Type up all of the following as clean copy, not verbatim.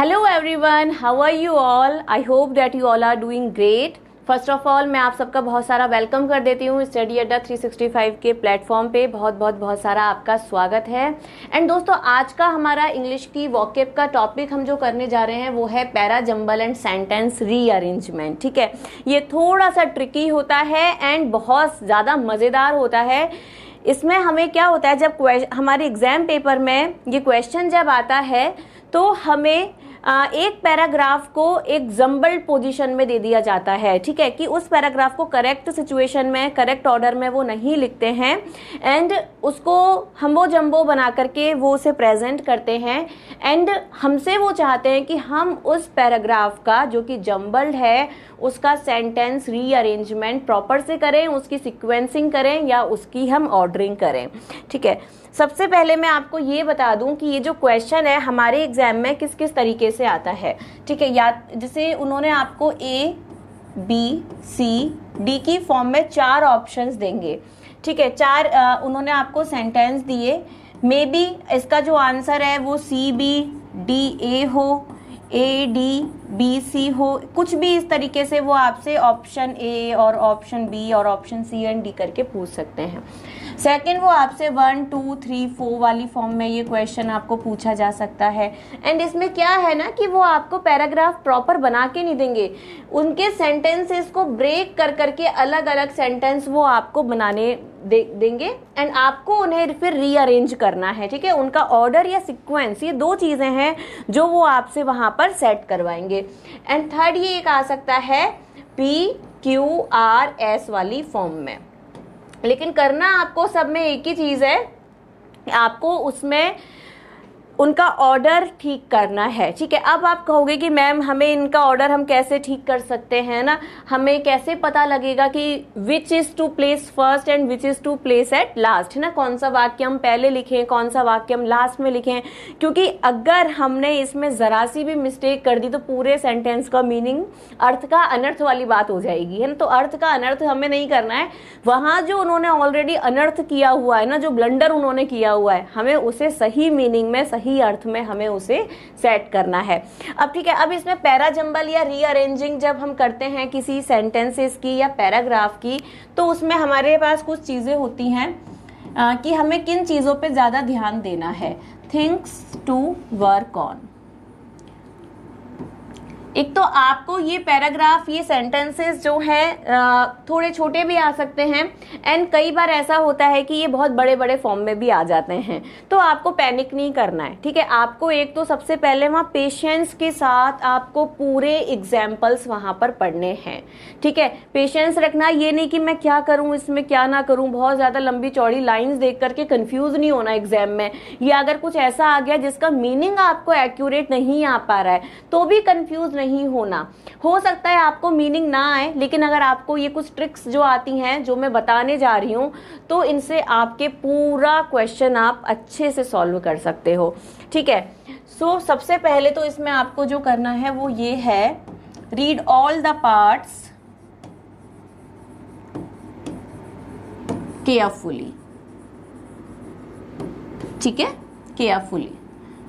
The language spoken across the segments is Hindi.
Hello everyone, how are you all? I hope that you all are doing great. First of all मैं आप सबका बहुत सारा वेलकम कर देती हूँ स्टडी अड्डा 365 के प्लेटफॉर्म पे। बहुत सारा आपका स्वागत है। एंड दोस्तों, आज का हमारा इंग्लिश की वॉकेब का टॉपिक हम जो करने जा रहे हैं वो है para jumble and sentence rearrangement. ठीक है, ये थोड़ा सा ट्रिकी होता है एंड बहुत ज़्यादा मज़ेदार होता है। इसमें हमें क्या होता है, जब हमारे एग्जाम पेपर में ये क्वेश्चन जब आता है तो हमें एक पैराग्राफ को एक जम्बल्ड पोजीशन में दे दिया जाता है। ठीक है, कि उस पैराग्राफ को करेक्ट सिचुएशन में, करेक्ट ऑर्डर में वो नहीं लिखते हैं एंड उसको हम्बो जम्बो बना करके वो उसे प्रेजेंट करते हैं। एंड हमसे वो चाहते हैं कि हम उस पैराग्राफ का जो कि जम्बल्ड है उसका सेंटेंस रीअरेंजमेंट प्रॉपर से करें, उसकी सीक्वेंसिंग करें या उसकी हम ऑर्डरिंग करें। ठीक है, सबसे पहले मैं आपको ये बता दूं कि ये जो क्वेश्चन है हमारे एग्जाम में किस किस तरीके से आता है। ठीक है, या जैसे उन्होंने आपको ए बी सी डी की फॉर्म में 4 ऑप्शंस देंगे। ठीक है, 4 उन्होंने आपको सेंटेंस दिए। मे बी इसका जो आंसर है वो सी बी डी ए हो, ए डी बी सी हो, कुछ भी इस तरीके से वो आपसे ऑप्शन ए और ऑप्शन बी और ऑप्शन सी एंड डी करके पूछ सकते हैं। सेकंड, वो आपसे 1 2 3 4 वाली फॉर्म में ये क्वेश्चन आपको पूछा जा सकता है। एंड इसमें क्या है ना कि वो आपको पैराग्राफ प्रॉपर बना के नहीं देंगे, उनके सेंटेंसेस को ब्रेक कर करके अलग अलग सेंटेंस वो आपको बनाने देंगे एंड आपको उन्हें फिर रीअरेंज करना है। ठीक है, उनका ऑर्डर या सीक्वेंस, ये 2 चीजें हैं जो वो आपसे वहां पर सेट करवाएंगे। एंड थर्ड, ये एक आ सकता है PQRS वाली फॉर्म में। लेकिन करना आपको सब में एक ही चीज है, आपको उसमें उनका ऑर्डर ठीक करना है। ठीक है, अब आप कहोगे कि मैम हमें इनका ऑर्डर हम कैसे ठीक कर सकते हैं ना, हमें कैसे पता लगेगा कि which is to place first and which is to place at last, है ना, कौन सा वाक्य हम पहले लिखें, कौन सा वाक्य हम लास्ट में लिखें। क्योंकि अगर हमने इसमें जरा सी भी मिस्टेक कर दी तो पूरे सेंटेंस का मीनिंग अर्थ का अनर्थ वाली बात हो जाएगी, है ना। तो अर्थ का अनर्थ हमें नहीं करना है, वहां जो उन्होंने ऑलरेडी अनर्थ किया हुआ है ना, जो ब्लंडर उन्होंने किया हुआ है, हमें उसे सही मीनिंग में, सही अर्थ में हमें उसे सेट करना है। अब ठीक है, अब इसमें पैरा जंबल या रीअरेंजिंग जब हम करते हैं किसी सेंटेंसेस की या पैराग्राफ की, तो उसमें हमारे पास कुछ चीजें होती हैं कि हमें किन चीजों पे ज्यादा ध्यान देना है। Things to work on. एक तो आपको ये पैराग्राफ, ये सेंटेंसेस जो हैं थोड़े छोटे भी आ सकते हैं एंड कई बार ऐसा होता है कि ये बहुत बड़े बड़े फॉर्म में भी आ जाते हैं, तो आपको पैनिक नहीं करना है। ठीक है, आपको एक तो सबसे पहले वहाँ पेशेंस के साथ आपको पूरे एग्जाम्पल्स वहाँ पर पढ़ने हैं। ठीक है, पेशेंस रखना, ये नहीं कि मैं क्या करूँ इसमें क्या ना करूँ, बहुत ज्यादा लंबी चौड़ी लाइन्स देख करके कंफ्यूज नहीं होना एग्जाम में। या अगर कुछ ऐसा आ गया जिसका मीनिंग आपको एक्यूरेट नहीं आ पा रहा है तो भी कंफ्यूज नहीं होना। हो सकता है आपको मीनिंग ना आए, लेकिन अगर आपको ये कुछ ट्रिक्स जो आती हैं जो मैं बताने जा रही हूं, तो इनसे आपके पूरा क्वेश्चन आप अच्छे से सॉल्व कर सकते हो। ठीक है, सो सबसे पहले तो इसमें आपको जो करना है वो ये है, read all the parts carefully. ठीक है, केयरफुली,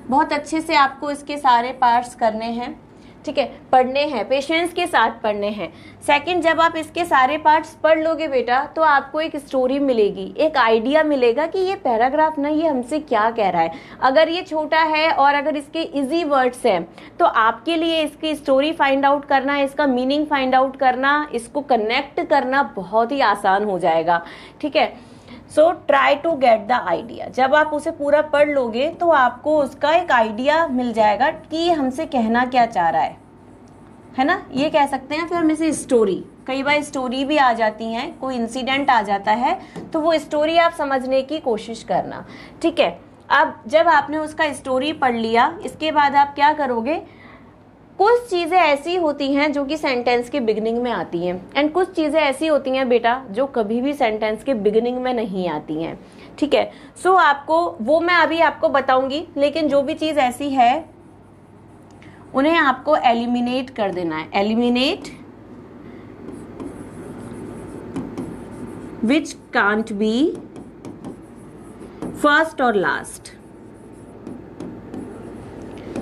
बहुत अच्छे से आपको इसके सारे पार्ट्स करने हैं। ठीक है, पढ़ने हैं, पेशेंस के साथ पढ़ने हैं। सेकंड, जब आप इसके सारे पार्ट्स पढ़ लोगे बेटा, तो आपको एक स्टोरी मिलेगी, एक आइडिया मिलेगा कि ये पैराग्राफ ना ये हमसे क्या कह रहा है। अगर ये छोटा है और अगर इसके इजी वर्ड्स हैं तो आपके लिए इसकी स्टोरी फाइंड आउट करना, इसका मीनिंग फाइंड आउट करना, इसको कनेक्ट करना बहुत ही आसान हो जाएगा। ठीक है, so try to get the idea. जब आप उसे पूरा पढ़ लोगे तो आपको उसका एक आइडिया मिल जाएगा कि ये हमसे कहना क्या चाह रहा है ना। ये कह सकते हैं फिर हम इसे स्टोरी, कई बार स्टोरी भी आ जाती है, कोई इंसिडेंट आ जाता है तो वो स्टोरी आप समझने की कोशिश करना। ठीक है, अब जब आपने उसका स्टोरी पढ़ लिया, इसके बाद आप क्या करोगे, कुछ चीजें ऐसी होती हैं जो कि सेंटेंस के बिगिनिंग में आती हैं एंड कुछ चीजें ऐसी होती हैं बेटा जो कभी भी सेंटेंस के बिगिनिंग में नहीं आती हैं। ठीक है, सो आपको वो मैं अभी आपको बताऊंगी, लेकिन जो भी चीज ऐसी है उन्हें आपको एलिमिनेट कर देना है। Eliminate which can't be first और लास्ट।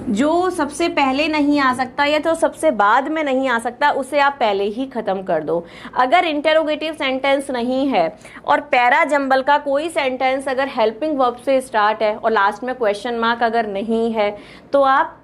जो सबसे पहले नहीं आ सकता या तो सबसे बाद में नहीं आ सकता उसे आप पहले ही खत्म कर दो। अगर इंटेरोगेटिव सेंटेंस नहीं है और पैरा जंबल का कोई सेंटेंस अगर हेल्पिंग वर्ब से स्टार्ट है और लास्ट में क्वेश्चन मार्क अगर नहीं है तो आप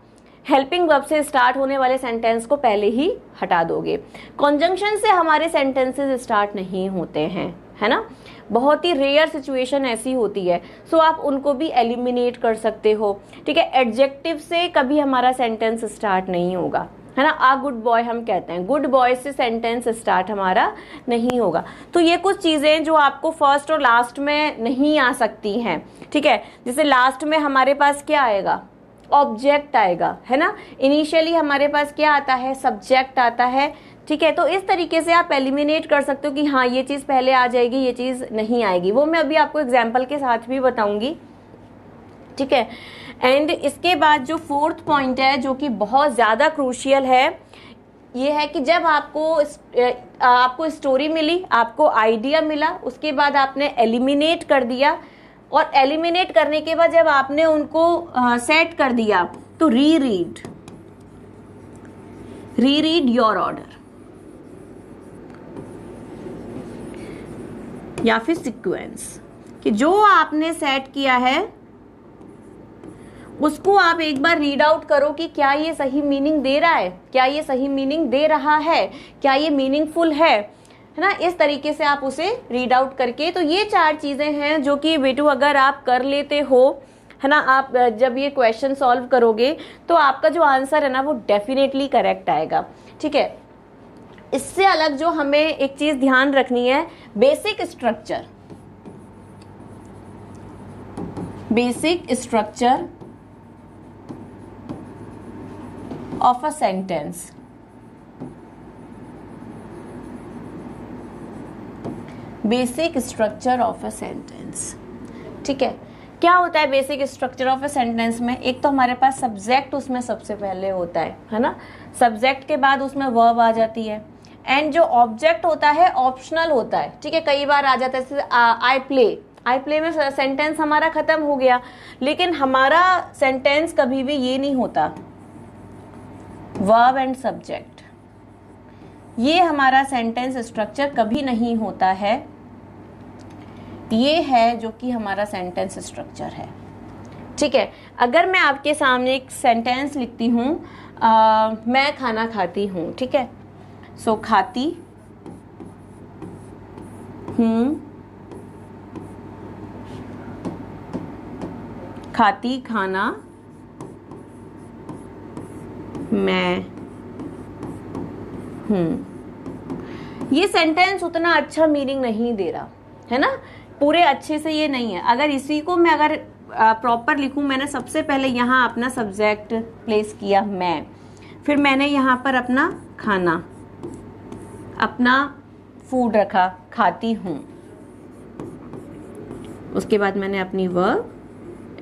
हेल्पिंग वर्ब से स्टार्ट होने वाले सेंटेंस को पहले ही हटा दोगे। कॉन्जंक्शन से हमारे सेंटेंसेस स्टार्ट नहीं होते हैं, है ना, बहुत ही रेयर सिचुएशन ऐसी होती है, सो आप उनको भी एलिमिनेट कर सकते हो। ठीक है, एडजेक्टिव से कभी हमारा सेंटेंस स्टार्ट नहीं होगा, है ना। आ गुड बॉय हम कहते हैं, गुड बॉय से सेंटेंस स्टार्ट हमारा नहीं होगा। तो ये कुछ चीजें जो आपको फर्स्ट और लास्ट में नहीं आ सकती हैं। ठीक है, जैसे लास्ट में हमारे पास क्या आएगा, ऑब्जेक्ट आएगा, है ना। इनिशियली हमारे पास क्या आता है, सब्जेक्ट आता है। ठीक है, तो इस तरीके से आप एलिमिनेट कर सकते हो कि हाँ ये चीज पहले आ जाएगी, ये चीज नहीं आएगी। वो मैं अभी आपको एग्जाम्पल के साथ भी बताऊंगी। ठीक है, एंड इसके बाद जो फोर्थ पॉइंट है जो कि बहुत ज्यादा क्रूशियल है, ये है कि जब आपको स्टोरी मिली, आपको आइडिया मिला, उसके बाद आपने एलिमिनेट कर दिया, और एलिमिनेट करने के बाद जब आपने उनको सेट कर दिया तो रीरीड योर ऑर्डर या फिर सीक्वेंस, कि जो आपने सेट किया है उसको आप एक बार रीड आउट करो कि क्या ये सही मीनिंग दे रहा है, क्या ये सही मीनिंग दे रहा है, क्या ये मीनिंगफुल है ना। इस तरीके से आप उसे रीड आउट करके, तो ये 4 चीजें हैं जो कि बेटू अगर आप कर लेते हो, है ना, आप जब ये क्वेश्चन सॉल्व करोगे तो आपका जो आंसर है ना वो डेफिनेटली करेक्ट आएगा। ठीक है, इससे अलग जो हमें एक चीज ध्यान रखनी है, basic structure of a sentence. Basic structure of a sentence. ठीक है, क्या होता है basic structure of a sentence में, एक तो हमारे पास सब्जेक्ट उसमें सबसे पहले होता है ना, सब्जेक्ट के बाद उसमें वर्ब आ जाती है, एंड जो ऑब्जेक्ट होता है ऑप्शनल होता है। ठीक है, कई बार आ जाता है जैसे आई प्ले में सेंटेंस हमारा खत्म हो गया, लेकिन हमारा सेंटेंस कभी भी ये नहीं होता वर्ब एंड सब्जेक्ट, ये हमारा सेंटेंस स्ट्रक्चर कभी नहीं होता है। ये है जो कि हमारा सेंटेंस स्ट्रक्चर है। ठीक है, अगर मैं आपके सामने एक सेंटेंस लिखती हूं, मैं खाना खाती हूं। ठीक है, सो खाती हूं, खाती खाना मैं हूं। ये सेंटेंस उतना अच्छा मीनिंग नहीं दे रहा है ना, पूरे अच्छे से ये नहीं है। अगर इसी को मैं अगर प्रॉपर लिखूं, मैंने सबसे पहले यहाँ अपना सब्जेक्ट प्लेस किया मैं, फिर मैंने यहाँ पर अपना खाना, अपना फूड रखा खाती हूँ, उसके बाद मैंने अपनी वर्ब,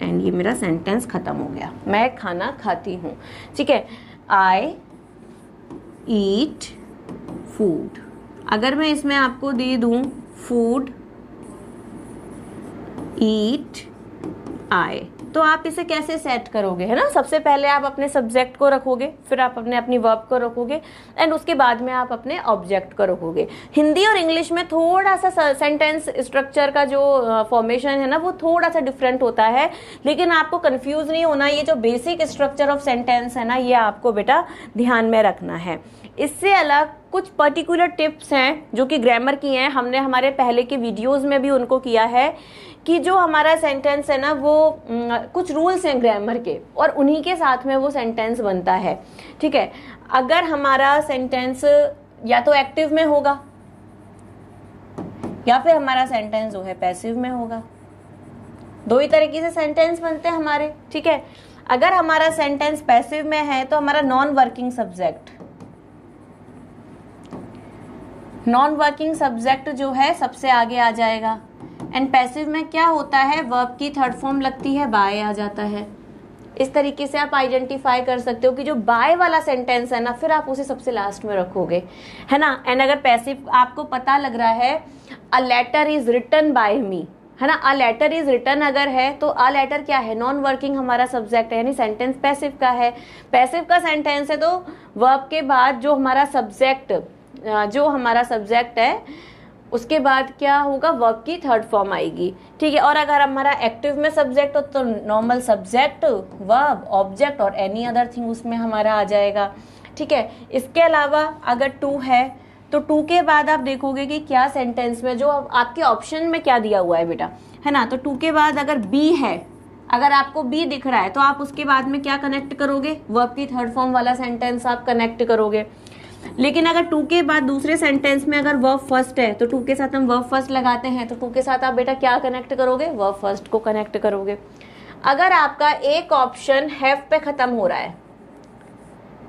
एंड ये मेरा सेंटेंस खत्म हो गया, मैं खाना खाती हूँ। ठीक है, आई ईट फूड। अगर मैं इसमें आपको दे दूं फूड, ईट, आई, तो आप इसे कैसे सेट करोगे, है ना। सबसे पहले आप अपने सब्जेक्ट को रखोगे, फिर आप अपनी वर्ब को रखोगे, एंड उसके बाद में आप अपने ऑब्जेक्ट को रखोगे। हिंदी और इंग्लिश में थोड़ा सा सेंटेंस स्ट्रक्चर का जो फॉर्मेशन है ना वो थोड़ा सा डिफरेंट होता है, लेकिन आपको कंफ्यूज नहीं होना। ये जो बेसिक स्ट्रक्चर ऑफ सेंटेंस है ना, ये आपको बेटा ध्यान में रखना है। इससे अलग कुछ पर्टिकुलर टिप्स हैं जो कि ग्रामर की हैं, हमने हमारे पहले के वीडियोस में भी उनको किया है, कि जो हमारा सेंटेंस है ना वो कुछ रूल्स हैं ग्रामर के, और उन्हीं के साथ में वो सेंटेंस बनता है। ठीक है, अगर हमारा सेंटेंस या तो एक्टिव में होगा या फिर हमारा सेंटेंस जो है पैसिव में होगा, दो ही तरीके से सेंटेंस बनते हैं हमारे। ठीक है, अगर हमारा सेंटेंस पैसिव में है तो हमारा नॉन वर्किंग सब्जेक्ट जो है सबसे आगे आ जाएगा, एंड पैसिव में क्या होता है, वर्ब की थर्ड फॉर्म लगती है, बाय आ जाता है। इस तरीके से आप आइडेंटिफाई कर सकते हो कि जो बाय वाला सेंटेंस है ना, फिर आप उसे सबसे लास्ट में रखोगे, है ना। एंड अगर पैसिव आपको पता लग रहा है, a letter is written by me, है ना। अ लेटर इज रिटन अगर है तो अ लेटर क्या है, नॉन वर्किंग हमारा सब्जेक्ट है, यानी सेंटेंस पैसिव का है। पैसिव का सेंटेंस है तो वर्ब के बाद जो हमारा सब्जेक्ट है उसके बाद क्या होगा, वर्ब की थर्ड फॉर्म आएगी, ठीक है। और अगर हमारा एक्टिव में सब्जेक्ट हो तो नॉर्मल सब्जेक्ट, वर्ब, ऑब्जेक्ट और एनी अदर थिंग उसमें हमारा आ जाएगा, ठीक है। इसके अलावा अगर टू है तो टू के बाद आप देखोगे कि क्या सेंटेंस में जो आपके ऑप्शन में क्या दिया हुआ है बेटा, है ना। तो टू के बाद अगर बी है, अगर आपको बी दिख रहा है तो आप उसके बाद में क्या कनेक्ट करोगे, वर्ब की थर्ड फॉर्म वाला सेंटेंस आप कनेक्ट करोगे। लेकिन अगर टू के बाद दूसरे सेंटेंस में अगर वर्ब फर्स्ट है तो टू के साथ हम वर्ब फर्स्ट लगाते हैं, तो टू के साथ आप बेटा क्या कनेक्ट करोगे, वर्ब फर्स्ट को कनेक्ट करोगे। अगर आपका एक ऑप्शन हैव पे खत्म हो रहा है,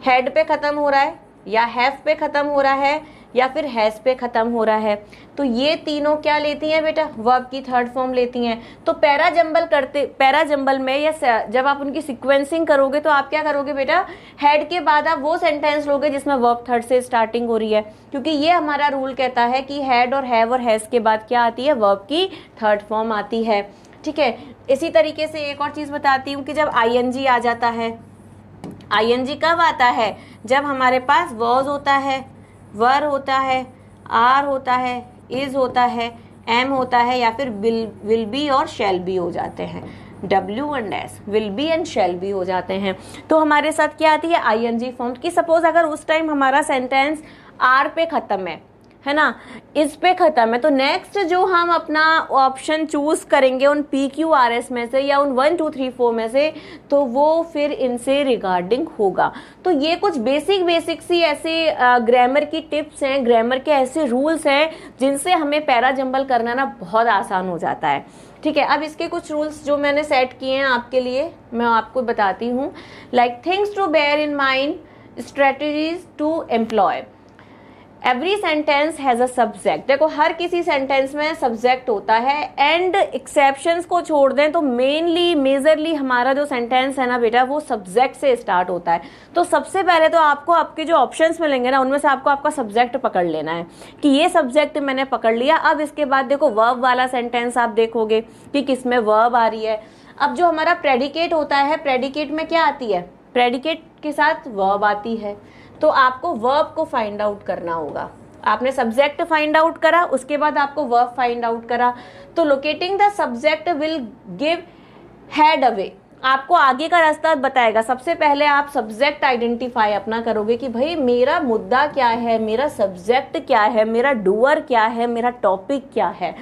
हेड पे खत्म हो रहा है, या हैव पे खत्म हो रहा है, या फिर हैज पे खत्म हो रहा है, तो ये तीनों क्या लेती हैं बेटा, वर्ब की थर्ड फॉर्म लेती हैं। तो पैराजंबल में या जब आप उनकी सीक्वेंसिंग करोगे तो आप क्या करोगे बेटा, हेड के बाद आप वो सेंटेंस लोगे जिसमें वर्ब थर्ड से स्टार्टिंग हो रही है, क्योंकि ये हमारा रूल कहता है कि हेड और हैव और हैज के बाद क्या आती है, वर्ब की थर्ड फॉर्म आती है, ठीक है। इसी तरीके से एक और चीज बताती हूँ कि जब आईएनजी आ जाता है, आईएनजी कब आता है, जब हमारे पास वॉज होता है, वर होता है, आर होता है, इज होता है, एम होता है, या फिर विल बी और शैल बी हो जाते हैं, W and S, will be and shall be हो जाते हैं। तो हमारे साथ क्या आती है, आईएनजी फॉर्म की। सपोज अगर उस टाइम हमारा सेंटेंस आर पे खत्म है ना, इस पे खत्म है, तो नेक्स्ट जो हम अपना ऑप्शन चूज करेंगे उन PQRS में से या उन 1 2 3 4 में से, तो वो फिर इनसे रिगार्डिंग होगा। तो ये कुछ बेसिक सी ऐसे ग्रामर की टिप्स हैं, ग्रामर के ऐसे रूल्स हैं जिनसे हमें पैराजंबल करना ना बहुत आसान हो जाता है, ठीक है। अब इसके कुछ रूल्स जो मैंने सेट किए हैं आपके लिए मैं आपको बताती हूँ। Like things to bear in mind, strategies to employ, every sentence has a subject. देखो हर किसी सेंटेंस में सब्जेक्ट होता है, एंड एक्सेप्शंस को छोड़ दें तो मेजरली हमारा जो सेंटेंस है ना बेटा वो सब्जेक्ट से स्टार्ट होता है। तो सबसे पहले तो आपको आपके जो ऑप्शंस मिलेंगे ना उनमें से आपको आपका सब्जेक्ट पकड़ लेना है कि ये सब्जेक्ट मैंने पकड़ लिया। अब इसके बाद देखो वर्ब वाला सेंटेंस आप देखोगे कि किसमें वर्ब आ रही है। अब जो हमारा प्रेडिकेट होता है, प्रेडिकेट में क्या आती है, प्रेडिकेट के साथ वर्ब आती है, तो आपको वर्ब को फाइंड आउट करना होगा। आपने सब्जेक्ट फाइंड आउट करा, उसके बाद आपको वर्ब फाइंड आउट करा, तो locating the subject will give head away, आपको आगे का रास्ता बताएगा। सबसे पहले आप सब्जेक्ट आइडेंटिफाई अपना करोगे कि भाई मेरा मुद्दा क्या है, मेरा सब्जेक्ट क्या है, मेरा डूअर क्या है, मेरा टॉपिक क्या है।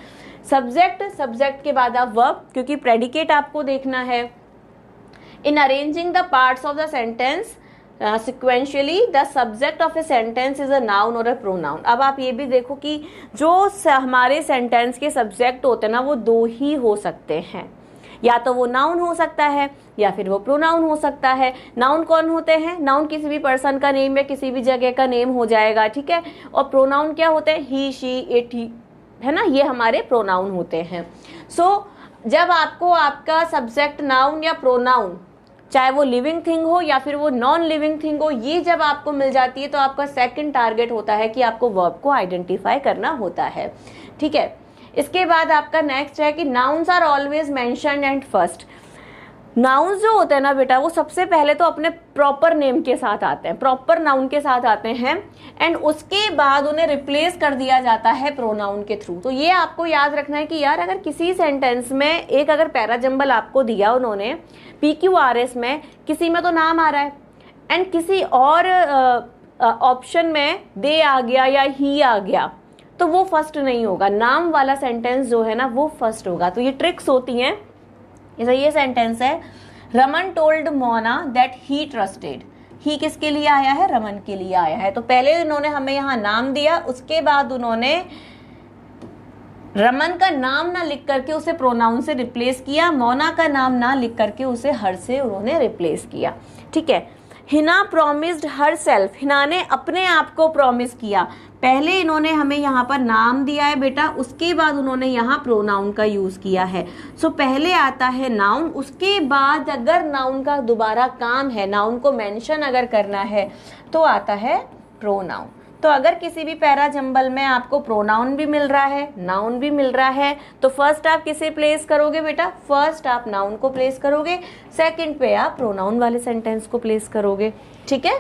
सब्जेक्ट के बाद आप वर्ब, क्योंकि प्रेडिकेट आपको देखना है। In arranging the parts of the sentence sequentially the subject of a sentence is a noun और अ प्रोनाउन। अब आप ये भी देखो कि जो हमारे सेंटेंस के सब्जेक्ट होते हैं ना वो दो ही हो सकते हैं, या तो वो नाउन हो सकता है या फिर वो प्रोनाउन हो सकता है। नाउन कौन होते हैं, नाउन किसी भी पर्सन का नेम या किसी भी जगह का नेम हो जाएगा, ठीक है। और प्रोनाउन क्या होते हैं, ही, शी, इट, ही, है ना, ये हमारे प्रोनाउन होते हैं। सो जब आपको आपका सब्जेक्ट नाउन या प्रोनाउन, चाहे वो लिविंग थिंग हो या फिर वो नॉन लिविंग थिंग हो, ये जब आपको मिल जाती है तो आपका सेकंड टारगेट होता है कि आपको वर्ब को आइडेंटिफाई करना होता है, ठीक है। इसके बाद आपका नेक्स्ट है कि nouns are always mentioned and first. Nouns जो होते हैं ना बेटा वो सबसे पहले तो अपने प्रॉपर नेम के साथ आते हैं, प्रॉपर नाउन के साथ आते हैं, एंड उसके बाद उन्हें रिप्लेस कर दिया जाता है प्रोनाउन के थ्रू। तो ये आपको याद रखना है कि यार अगर किसी सेंटेंस में एक अगर पैराजंबल आपको दिया उन्होंने PQRS में, किसी में तो नाम आ रहा है एंड किसी और ऑप्शन में दे आ गया या ही आ गया, तो वो फर्स्ट नहीं होगा। नाम वाला सेंटेंस जो है ना वो फर्स्ट होगा। तो ये ट्रिक्स होती हैं। जैसे ये सेंटेंस है, Raman told Mona that he trusted. He किसके लिए आया है, रमन के लिए आया है। तो पहले उन्होंने हमें यहाँ नाम दिया, उसके बाद उन्होंने रमन का नाम ना लिख करके उसे प्रोनाउन से रिप्लेस किया, मोना का नाम ना लिख करके उसे हर से उन्होंने रिप्लेस किया, ठीक है। Hina promised her self, Hina ने अपने आप को प्रॉमिस किया। पहले इन्होंने हमें यहाँ पर नाम दिया है बेटा, उसके बाद उन्होंने यहाँ प्रोनाउन का यूज किया है। सो पहले आता है नाउन, उसके बाद अगर नाउन का दोबारा काम है, नाउन को मेंशन अगर करना है तो आता है प्रोनाउन। तो अगर किसी भी पैरा जंबल में आपको प्रोनाउन भी मिल रहा है, नाउन भी मिल रहा है, तो फर्स्ट आप किसे प्लेस करोगे बेटा? फर्स्ट आप नाउन को प्लेस करोगे, सेकंड पे आप प्रोनाउन वाले सेंटेंस को प्लेस करोगे। ठीक है,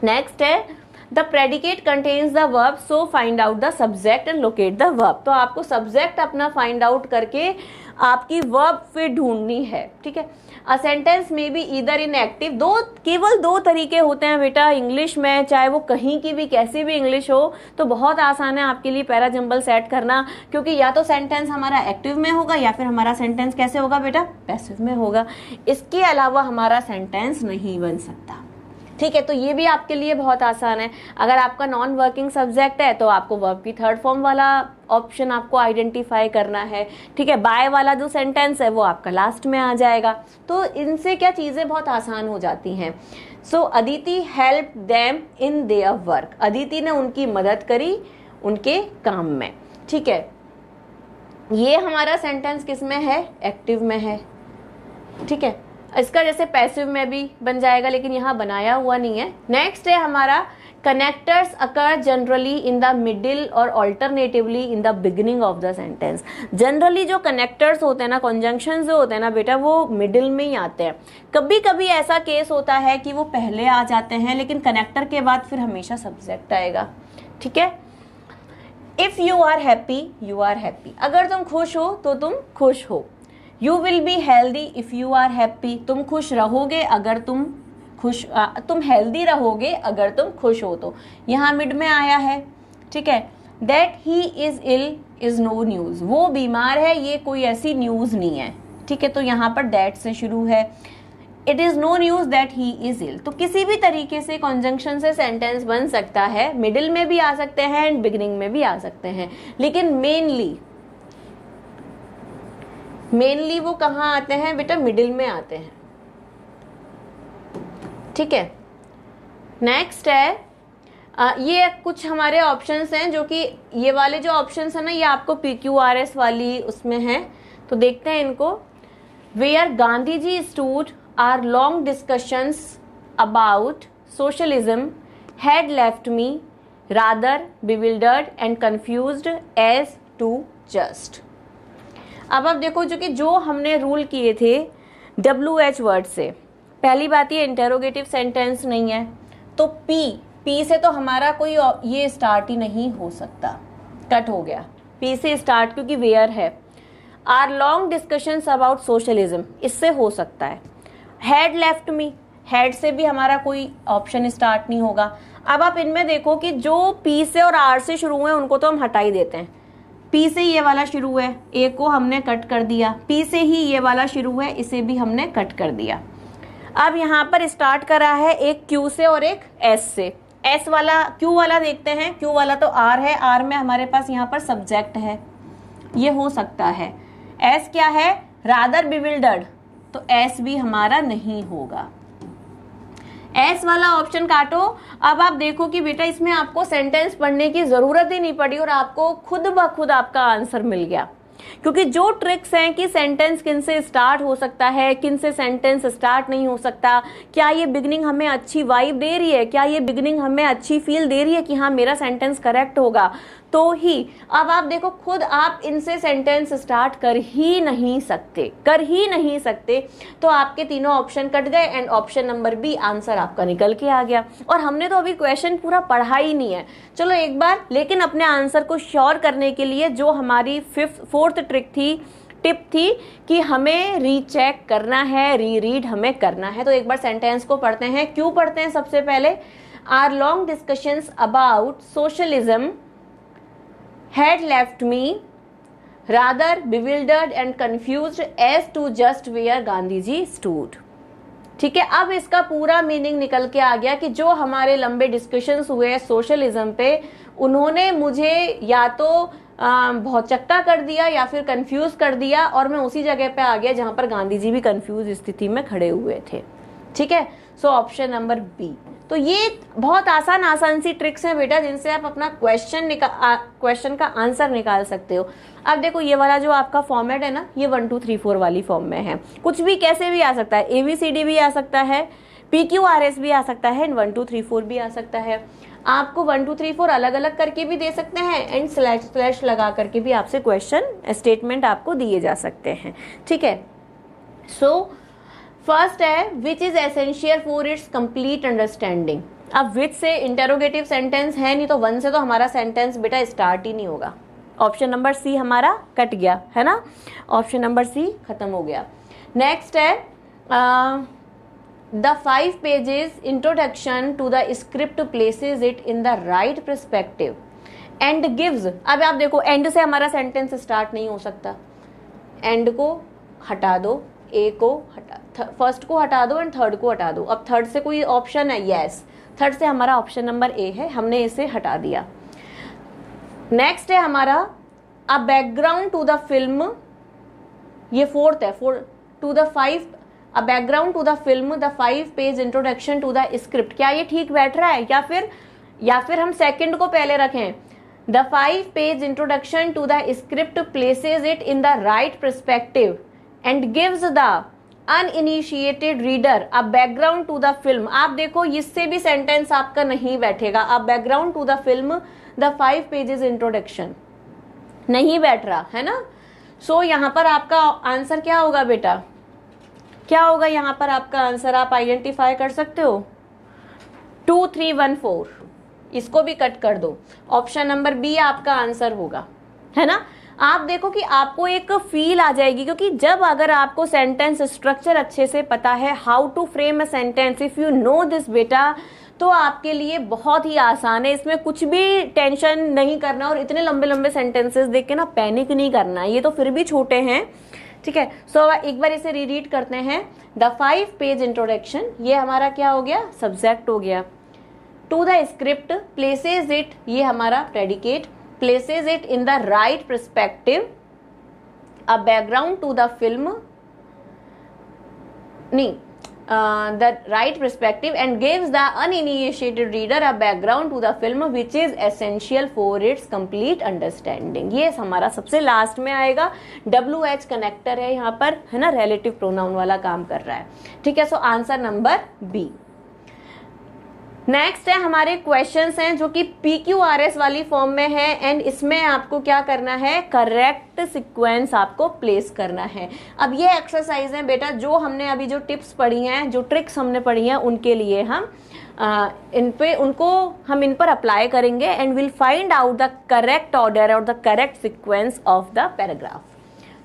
नेक्स्ट है the predicate contains the verb, so find out the subject and locate the verb. तो आपको सब्जेक्ट अपना फाइंड आउट करके आपकी वर्ब फिर ढूंढनी है। ठीक है, अ सेंटेंस में बी ईदर इन एक्टिव, केवल दो तरीके होते हैं बेटा इंग्लिश में, चाहे वो कहीं की भी कैसी भी इंग्लिश हो, तो बहुत आसान है आपके लिए पैरा जंबल सेट करना, क्योंकि या तो सेंटेंस हमारा एक्टिव में होगा या फिर हमारा सेंटेंस कैसे होगा बेटा? पैसिव में होगा। इसके अलावा हमारा सेंटेंस नहीं बन सकता। ठीक है, तो ये भी आपके लिए बहुत आसान है। अगर आपका नॉन वर्किंग सब्जेक्ट है तो आपको वर्ब की थर्ड फॉर्म वाला ऑप्शन आपको आइडेंटिफाई करना है। ठीक है, बाय वाला जो सेंटेंस है वो आपका लास्ट में आ जाएगा। तो इनसे क्या चीजें बहुत आसान हो जाती हैं। So Aditi help them in their work, Aditi ने उनकी मदद करी उनके काम में। ठीक है, ये हमारा सेंटेंस किस में है? एक्टिव में है। ठीक है, इसका जैसे पैसिव में भी बन जाएगा, लेकिन यहाँ बनाया हुआ नहीं है। नेक्स्ट है हमारा connectors occur generally in the middle और alternatively in the beginning of the sentence. Generally जो कनेक्टर्स होते हैं ना, कंजंक्शन जो होते हैं ना बेटा, वो मिडिल में ही आते हैं। कभी कभी ऐसा केस होता है कि वो पहले आ जाते हैं, लेकिन कनेक्टर के बाद फिर हमेशा सब्जेक्ट आएगा। ठीक है, if you are happy, you are happy, अगर तुम खुश हो तो तुम खुश हो। You will be healthy if you are happy, तुम खुश रहोगे अगर तुम हेल्दी रहोगे अगर तुम खुश हो। तो यहाँ मिड में आया है। ठीक है, that he is ill is no news, वो बीमार है ये कोई ऐसी न्यूज नहीं है। ठीक है, तो यहाँ पर दैट से शुरू है। It is no news that he is ill, तो किसी भी तरीके से कॉन्जंक्शन से सेंटेंस बन सकता है। मिडिल में भी आ सकते हैं एंड बिगिनिंग में भी आ सकते हैं, लेकिन मेनली वो कहाँ आते हैं बेटा? मिडिल में आते हैं। ठीक है, नेक्स्ट है ये कुछ हमारे ऑप्शंस हैं, जो कि ये वाले जो ऑप्शंस है ना, ये आपको PQRS वाली उसमें है, तो देखते हैं इनको। Where Gandhi ji stood our long discussions about socialism had left me rather bewildered and confused as to just. अब आप देखो, जो हमने रूल किए थे WH वर्ड से, पहली बात ये इंटेरोगेटिव सेंटेंस नहीं है, तो P से तो हमारा कोई ये स्टार्ट ही नहीं हो सकता, कट हो गया P से स्टार्ट, क्योंकि वेयर है। Our long discussions about socialism, इससे हो सकता है। हैड लेफ्ट मी, हैड से भी हमारा कोई ऑप्शन स्टार्ट नहीं होगा। अब आप इनमें देखो कि जो P से और R से शुरू हुए उनको तो हम हटा ही देते हैं। P से ये वाला शुरू है, A को हमने कट कर दिया। P से ही ये वाला शुरू है, इसे भी हमने कट कर दिया। अब यहाँ पर स्टार्ट करा है एक Q से और एक S से। S वाला, Q वाला देखते हैं। Q वाला तो R है, R में हमारे पास यहाँ पर सब्जेक्ट है, ये हो सकता है। S क्या है? रादर बिविल्डर्ड, तो S भी हमारा नहीं होगा। एस वाला ऑप्शन काटो। अब आप देखो कि बेटा इसमें आपको सेंटेंस पढ़ने की जरूरत ही नहीं पड़ी और आपको खुद ब खुद आपका आंसर मिल गया, क्योंकि जो ट्रिक्स हैं कि सेंटेंस किन से स्टार्ट हो सकता है, किन से सेंटेंस स्टार्ट नहीं हो सकता, क्या ये बिगनिंग हमें अच्छी वाइब दे रही है, क्या ये बिगनिंग हमें अच्छी फील दे रही है कि हाँ मेरा सेंटेंस करेक्ट होगा, तो ही। अब आप देखो खुद आप इनसे सेंटेंस स्टार्ट कर ही नहीं सकते, तो आपके तीनों ऑप्शन कट गए and option number B answer आपका निकल के आ गया। और हमने तो अभी क्वेश्चन पूरा पढ़ा ही नहीं है। चलो एक बार लेकिन अपने आंसर को श्योर करने के लिए जो हमारी फोर्थ टिप थी कि हमें रीचेक करना है, रीरीड हमें करना है। तो एक बार सेंटेंस को पढ़ते हैं। क्यों पढ़ते हैं? सबसे पहले, our long discussions about socialism had left me rather bewildered and confused as to just where Gandhi ji stood। ठीक है, अब इसका पूरा मीनिंग निकल के आ गया कि जो हमारे लंबे डिस्कशंस हुए सोशलिज्म पे, उन्होंने मुझे या तो भौचक्का कर दिया या फिर कंफ्यूज कर दिया और मैं उसी जगह पे आ गया जहां पर गांधी जी भी कंफ्यूज स्थिति में खड़े हुए थे। ठीक है, सो ऑप्शन नंबर बी। तो ये बहुत आसान सी ट्रिक्स हैं बेटा, जिनसे आप अपना क्वेश्चन का आंसर निकाल सकते हो। अब देखो ये वाला जो आपका फॉर्मेट है ना, ये 1 2 3 4 वाली फॉर्म में है। कुछ भी कैसे भी आ सकता है, ABCD भी आ सकता है, PQRS भी आ सकता है, 1 2 3 4 भी आ सकता है। आपको 1 2 3 4 अलग अलग करके भी दे सकते हैं एंड स्लैश स्लैश लगा करके भी आपसे क्वेश्चन स्टेटमेंट आपको दिए जा सकते हैं, ठीक है। सो फर्स्ट है which is essential for its complete understanding. अब विच से इंटेरोगेटिव सेंटेंस है नहीं, तो 1 से तो हमारा सेंटेंस बेटा स्टार्ट ही नहीं होगा। ऑप्शन नंबर सी हमारा कट गया है ना, ऑप्शन नंबर सी खत्म हो गया। नेक्स्ट है the 5 pages introduction to the script places it in the right perspective and gives. अब आप देखो एंड से हमारा सेंटेंस स्टार्ट नहीं हो सकता, एंड को हटा दो, ए को हटा, फर्स्ट को हटा दो एंड थर्ड को हटा दो। अब थर्ड से कोई ऑप्शन है? यस, थर्ड से हमारा ऑप्शन नंबर ए है, हमने इसे हटा दिया। नेक्स्ट है हमारा a background to the film, ये फोर्थ है, to the 5 a background to the film the 5 page introduction to the script. क्या ये ठीक बैठ रहा है या फिर हम सेकंड को पहले रखें? The 5 page introduction to the script places it in the right perspective and gives the uninitiated reader a background to the film. आप देखो इससे भी सेंटेंस आपका नहीं बैठेगा। A background to the film the 5 pages introduction नहीं बैठ रहा है ना। सो यहाँ पर आपका आंसर क्या होगा बेटा? क्या होगा यहाँ पर आपका आंसर? आप आइडेंटिफाई कर सकते हो? 2 3 1 4, इसको भी कट कर दो। ऑप्शन नंबर बी आपका आंसर होगा, है ना। आप देखो कि आपको एक फील आ जाएगी, क्योंकि जब अगर आपको सेंटेंस स्ट्रक्चर अच्छे से पता है, how to frame a sentence, if you know this बेटा, तो आपके लिए बहुत ही आसान है। इसमें कुछ भी टेंशन नहीं करना और इतने लंबे लंबे सेंटेंसेस देख के ना पैनिक नहीं करना, ये तो फिर भी छोटे हैं, ठीक है। सो एक बार इसे रीरीड करते हैं। द 5 पेज इंट्रोडक्शन, ये हमारा क्या हो गया? सब्जेक्ट हो गया। To the script places it, ये हमारा predicate, places it in the right perspective, a background to the film, नहीं, the right perspective and gives the uninitiated reader a background to the film which is essential for its complete understanding। ये हमारा सबसे लास्ट में आएगा। WH कनेक्टर है यहाँ पर, है ना, रिलेटिव प्रोनाउन वाला काम कर रहा है, ठीक है। So answer number B. Next है हमारे क्वेश्चंस हैं जो कि PQRS वाली फॉर्म में है एंड इसमें आपको क्या करना है? करेक्ट सीक्वेंस आपको प्लेस करना है। अब ये एक्सरसाइज है बेटा, जो हमने अभी जो टिप्स पढ़ी हैं, जो ट्रिक्स हमने पढ़ी हैं, उनके लिए हम इन पर अप्लाई करेंगे and will find out the correct order और the correct sequence of the paragraph.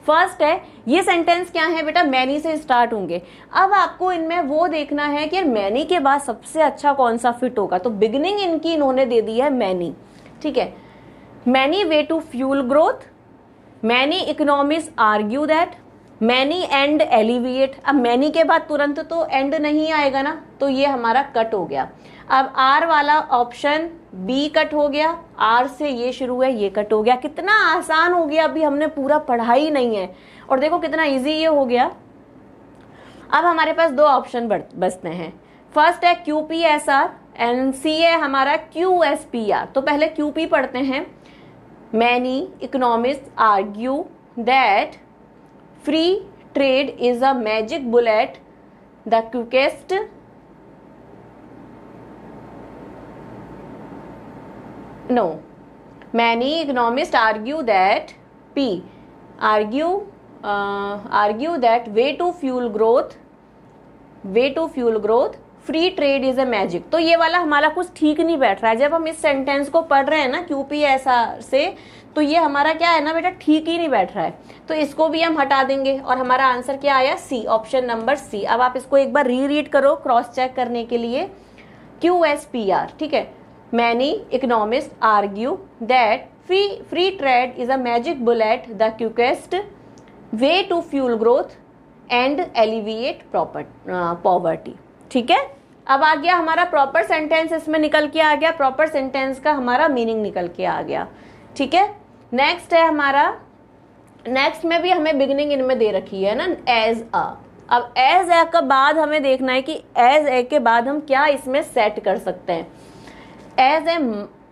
First है, ये सेंटेंस क्या है बेटा? मैनी से स्टार्ट होंगे। अब आपको इनमें वो देखना है कि मैनी के बाद सबसे अच्छा कौन सा फिट होगा, तो बिगिनिंग इनकी इन्होंने दे दी है मैनी, ठीक है। Many way to fuel growth, many economists argue that, many and alleviate. अब मैनी के बाद तुरंत तो एंड नहीं आएगा ना, तो ये हमारा कट हो गया। अब आर वाला ऑप्शन बी कट हो गया, आर से ये शुरू है, ये कट हो गया। कितना आसान हो गया, अभी हमने पूरा पढ़ा ही नहीं है और देखो कितना इजी ये हो गया। अब हमारे पास 2 ऑप्शन बचते हैं। फर्स्ट है QPSR एंड सी है हमारा QSPR। तो पहले QP पढ़ते हैं। Many economists argue that free trade is a magic bullet, the quickest No, many economists argue that argue that way to fuel growth, free trade is a magic। तो ये वाला हमारा कुछ ठीक नहीं बैठ रहा है। जब हम इस सेंटेंस को पढ़ रहे हैं ना QPSR से, तो ये हमारा क्या है ना बेटा, ठीक ही नहीं बैठ रहा है। तो इसको भी हम हटा देंगे और हमारा आंसर क्या आया? सी, ऑप्शन नंबर सी। अब आप इसको एक बार रीरीड करो क्रॉस चेक करने के लिए। QSPR, ठीक है। Many economists argue that free trade is a magic bullet, the quickest way to fuel growth and alleviate poverty। ठीक है। अब आ गया हमारा प्रॉपर सेंटेंस, इसमें निकल के आ गया, प्रॉपर सेंटेंस का हमारा मीनिंग निकल के आ गया, ठीक है। नेक्स्ट है हमारा, नेक्स्ट में भी हमें बिगिनिंग इनमें दे रखी है ना, एज अ। अब एज ए के बाद हमें देखना है कि एज ए के बाद हम क्या इसमें सेट कर सकते हैं। As a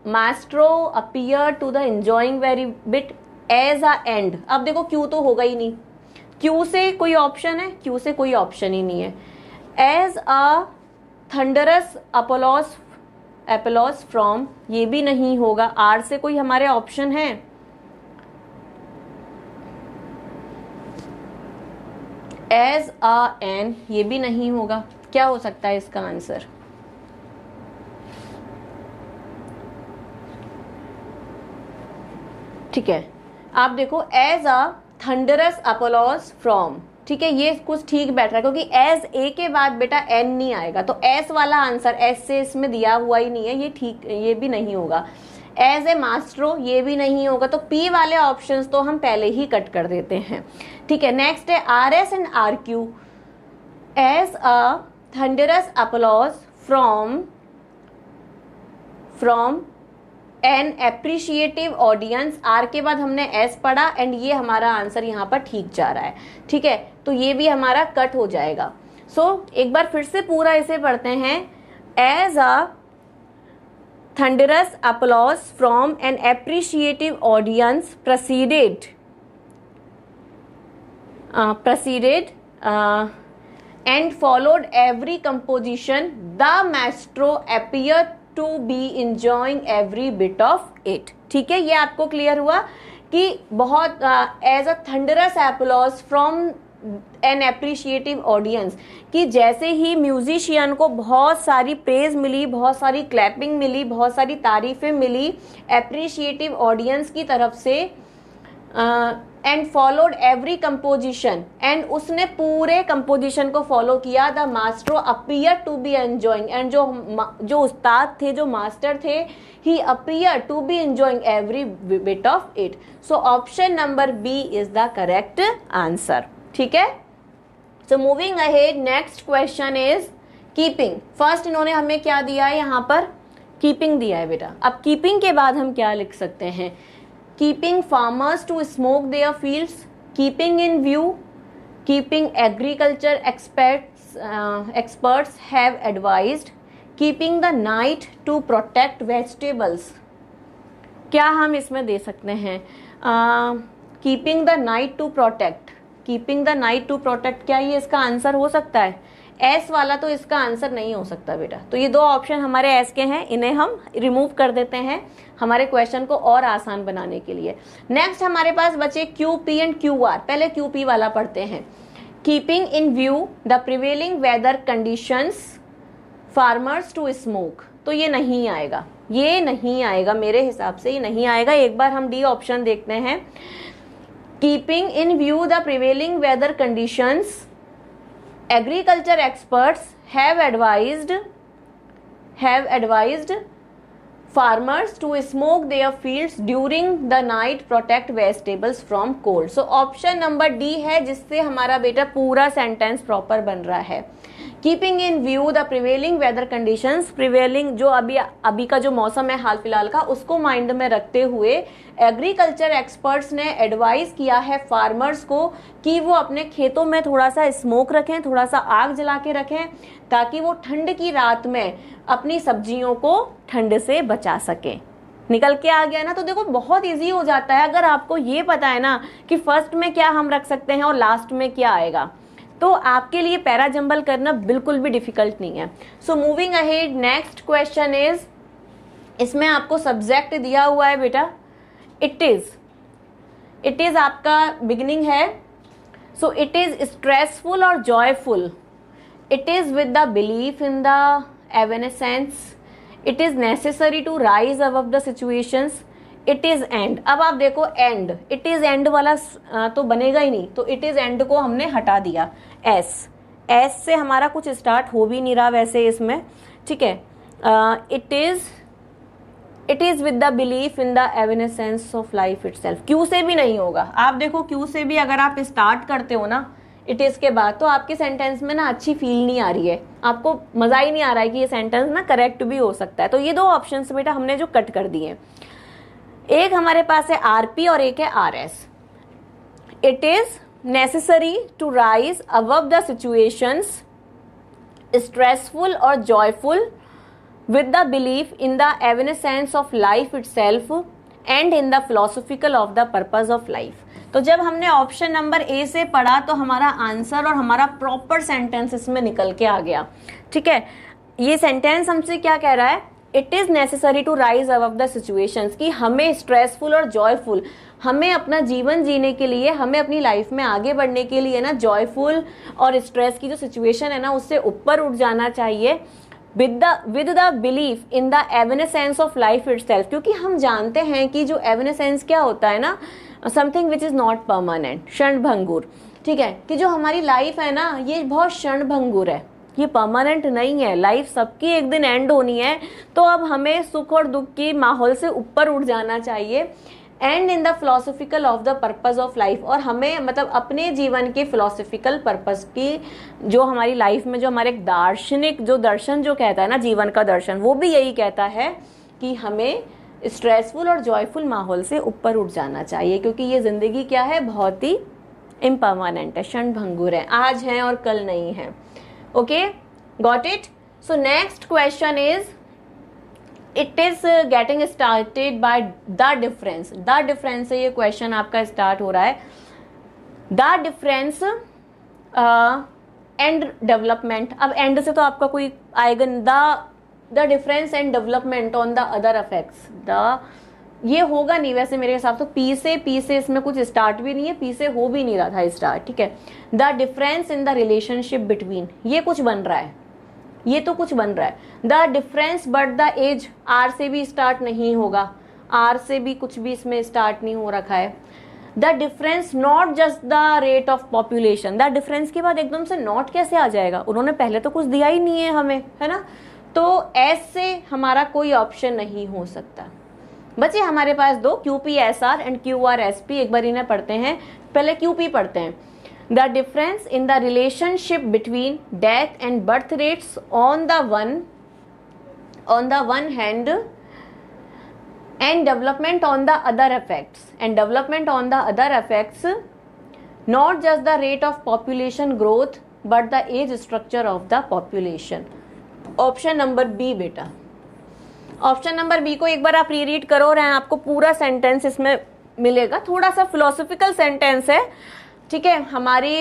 maestro appear to the enjoying very bit as a end। अब देखो क्यू तो होगा ही नहीं, क्यू से कोई ऑप्शन है? क्यू से कोई ऑप्शन ही नहीं है। As a thunderous applause applause from, ये भी नहीं होगा। आर से कोई हमारे ऑप्शन है? एज अ एन, ये भी नहीं होगा। क्या हो सकता है इसका आंसर? ठीक है, आप देखो as a thunderous applause from, ठीक है, ये कुछ ठीक बैठ रहा है क्योंकि एज ए के बाद बेटा एन नहीं आएगा, तो एस वाला आंसर एस से इसमें दिया हुआ ही नहीं है, ये ठीक, ये भी नहीं होगा। एज ए मास्ट्रो, ये भी नहीं होगा। तो पी वाले ऑप्शंस तो हम पहले ही कट कर देते हैं। ठीक है, नेक्स्ट है R S and R Q. As a thunderous applause from an appreciative audience, R के बाद हमने एस पढ़ा एंड ये हमारा आंसर यहाँ पर ठीक जा रहा है। ठीक है, तो ये भी हमारा कट हो जाएगा। एक बार फिर से पूरा इसे पढ़ते हैं। As a thunderous applause from an appreciative audience proceeded and followed every composition, the maestro appeared to be enjoying every bit of it। ठीक है, ये आपको क्लियर हुआ कि बहुत as a thunderous applause from an appreciative audience, कि जैसे ही म्यूजिशियन को बहुत सारी प्रेज मिली, बहुत सारी क्लैपिंग मिली, बहुत सारी तारीफें मिली एप्रिशिएटिव ऑडियंस की तरफ से, and followed every composition, and उसने पूरे कंपोजिशन को फॉलो किया। The master appear to be enjoying, and जो उस्ताद थे, जो मास्टर थे, he appear to be enjoying every bit of it. So option number B is the correct answer. ठीक है, so moving ahead, next question is keeping. First इन्होंने हमें क्या दिया है, यहाँ पर कीपिंग दिया है बेटा। अब कीपिंग के बाद हम क्या लिख सकते हैं? Keeping farmers to smoke their fields, keeping in view, keeping agriculture experts have advised, keeping the night to protect vegetables. क्या हम इसमें दे सकते हैं? Keeping the night to protect, keeping the night to protect, क्या ये इसका आंसर हो सकता है? एस वाला तो इसका आंसर नहीं हो सकता बेटा। तो ये दो ऑप्शन हमारे एस के हैं, इन्हें हम रिमूव कर देते हैं हमारे क्वेश्चन को और आसान बनाने के लिए। नेक्स्ट हमारे पास बचे Q P and Q R. पहले क्यू पी वाला पढ़ते हैं। Keeping in view the prevailing weather conditions farmers to smoke, तो ये नहीं आएगा, ये नहीं आएगा, मेरे हिसाब से ये नहीं आएगा। एक बार हम डी ऑप्शन देखते हैं। Keeping in view the prevailing weather conditions, agriculture experts have advised farmers to smoke their fields during the night, protect vegetables from cold। So option number D है जिससे हमारा बेटा पूरा सेंटेंस प्रॉपर बन रहा है। Keeping in view the prevailing weather conditions, prevailing जो अभी का जो मौसम है हाल फिलहाल का, उसको माइंड में रखते हुए एग्रीकल्चर एक्सपर्ट्स ने एडवाइस किया है फार्मर्स को कि वो अपने खेतों में थोड़ा सा स्मोक रखें, थोड़ा सा आग जला के रखें, ताकि वो ठंड की रात में अपनी सब्जियों को ठंड से बचा सकें। निकल के आ गया ना? तो देखो बहुत इजी हो जाता है अगर आपको ये पता है ना कि फर्स्ट में क्या हम रख सकते हैं और लास्ट में क्या आएगा, तो आपके लिए पैरा जंबल करना बिल्कुल भी डिफिकल्ट नहीं है। So moving ahead, next question is, इसमें आपको सब्जेक्ट दिया हुआ है बेटा, इट इज आपका बिगिनिंग है। सो इट इज स्ट्रेसफुल और joyful, it is with the belief in the evanescence, it is necessary to rise above the situations, it is end. अब आप देखो एंड, इट इज एंड वाला तो बनेगा ही नहीं, तो इट इज एंड को हमने हटा दिया। एस से हमारा कुछ स्टार्ट हो भी नहीं रहा वैसे इसमें। ठीक है, it is with the belief in the evanescence of life itself. Q से भी नहीं होगा। आप देखो क्यू से भी अगर आप स्टार्ट करते हो ना इट इज के बाद, तो आपके सेंटेंस में ना अच्छी फील नहीं आ रही है, आपको मजा ही नहीं आ रहा है कि ये सेंटेंस ना करेक्ट भी हो सकता है। तो ये दो ऑप्शन बेटा हमने जो कट कर दिए, एक हमारे पास है आरपी और एक है RS. It is necessary to rise above the situations, stressful और joyful, with the belief in the evanescence of life itself and in the philosophical of the purpose of life। तो जब हमने ऑप्शन नंबर ए से पढ़ा तो हमारा आंसर और हमारा प्रॉपर सेंटेंस इसमें निकल के आ गया। ठीक है, ये सेंटेंस हमसे क्या कह रहा है? It is necessary to rise above the situations, कि हमें स्ट्रेसफुल और जॉयफुल, हमें अपना जीवन जीने के लिए, हमें अपनी लाइफ में आगे बढ़ने के लिए ना जॉयफुल और स्ट्रेस की जो सिचुएशन है ना उससे ऊपर उठ जाना चाहिए with the belief in the evanescence of life itself, क्योंकि हम जानते हैं कि जो evanescence क्या होता है ना, something which is not permanent, क्षणभंगुर, ठीक है, कि जो हमारी लाइफ है ना ये बहुत क्षणभंगुर है, ये परमानेंट नहीं है, लाइफ सबकी एक दिन एंड होनी है। तो अब हमें सुख और दुख की माहौल से ऊपर उठ जाना चाहिए, and in the philosophical of the purpose of life, और हमें मतलब अपने जीवन के फिलोसफिकल पर्पज की जो हमारी लाइफ में जो हमारे एक दार्शनिक जो दर्शन जो कहता है ना जीवन का दर्शन, वो भी यही कहता है कि हमें स्ट्रेसफुल और जॉयफुल माहौल से ऊपर उठ जाना चाहिए, क्योंकि ये जिंदगी क्या है, बहुत ही इम्परमानेंट है, क्षणभंगुर है, आज है और कल नहीं है। Okay, got it. So next question is, it is getting started by the difference. The difference से ये क्वेश्चन आपका स्टार्ट हो रहा है। द डिफरेंस एंड डेवलपमेंट, अब एंड से तो आपका कोई आएगा, the difference and development on the other affects, the ये होगा नहीं वैसे मेरे हिसाब से, पी से इसमें कुछ स्टार्ट भी नहीं है, पी से हो भी नहीं रहा था स्टार्ट, ठीक है। The difference in the relationship between, ये कुछ बन रहा है, ये तो कुछ बन रहा है। The difference but the age, R से भी स्टार्ट नहीं होगा, आर से भी कुछ भी इसमें स्टार्ट नहीं हो रखा है। The difference not just the rate of population, the difference के बाद एकदम से नॉट कैसे आ जाएगा, उन्होंने पहले तो कुछ दिया ही नहीं है हमें, है ना। तो एस से हमारा कोई ऑप्शन नहीं हो सकता। बच्चे हमारे पास दो, QP S R and Q R S P, एक बार इन्हें पढ़ते हैं, पहले क्यूपी पढ़ते हैं। The difference in the relationship between death and birth rates on the one hand and development on the other effects, and development on the other effects, not just the rate of population growth but the age structure of the population. Option number B बेटा, ऑप्शन नंबर बी को एक बार आप रीरीड करो और आपको पूरा सेंटेंस इसमें मिलेगा। थोड़ा सा फिलोसफिकल सेंटेंस है, ठीक है, हमारी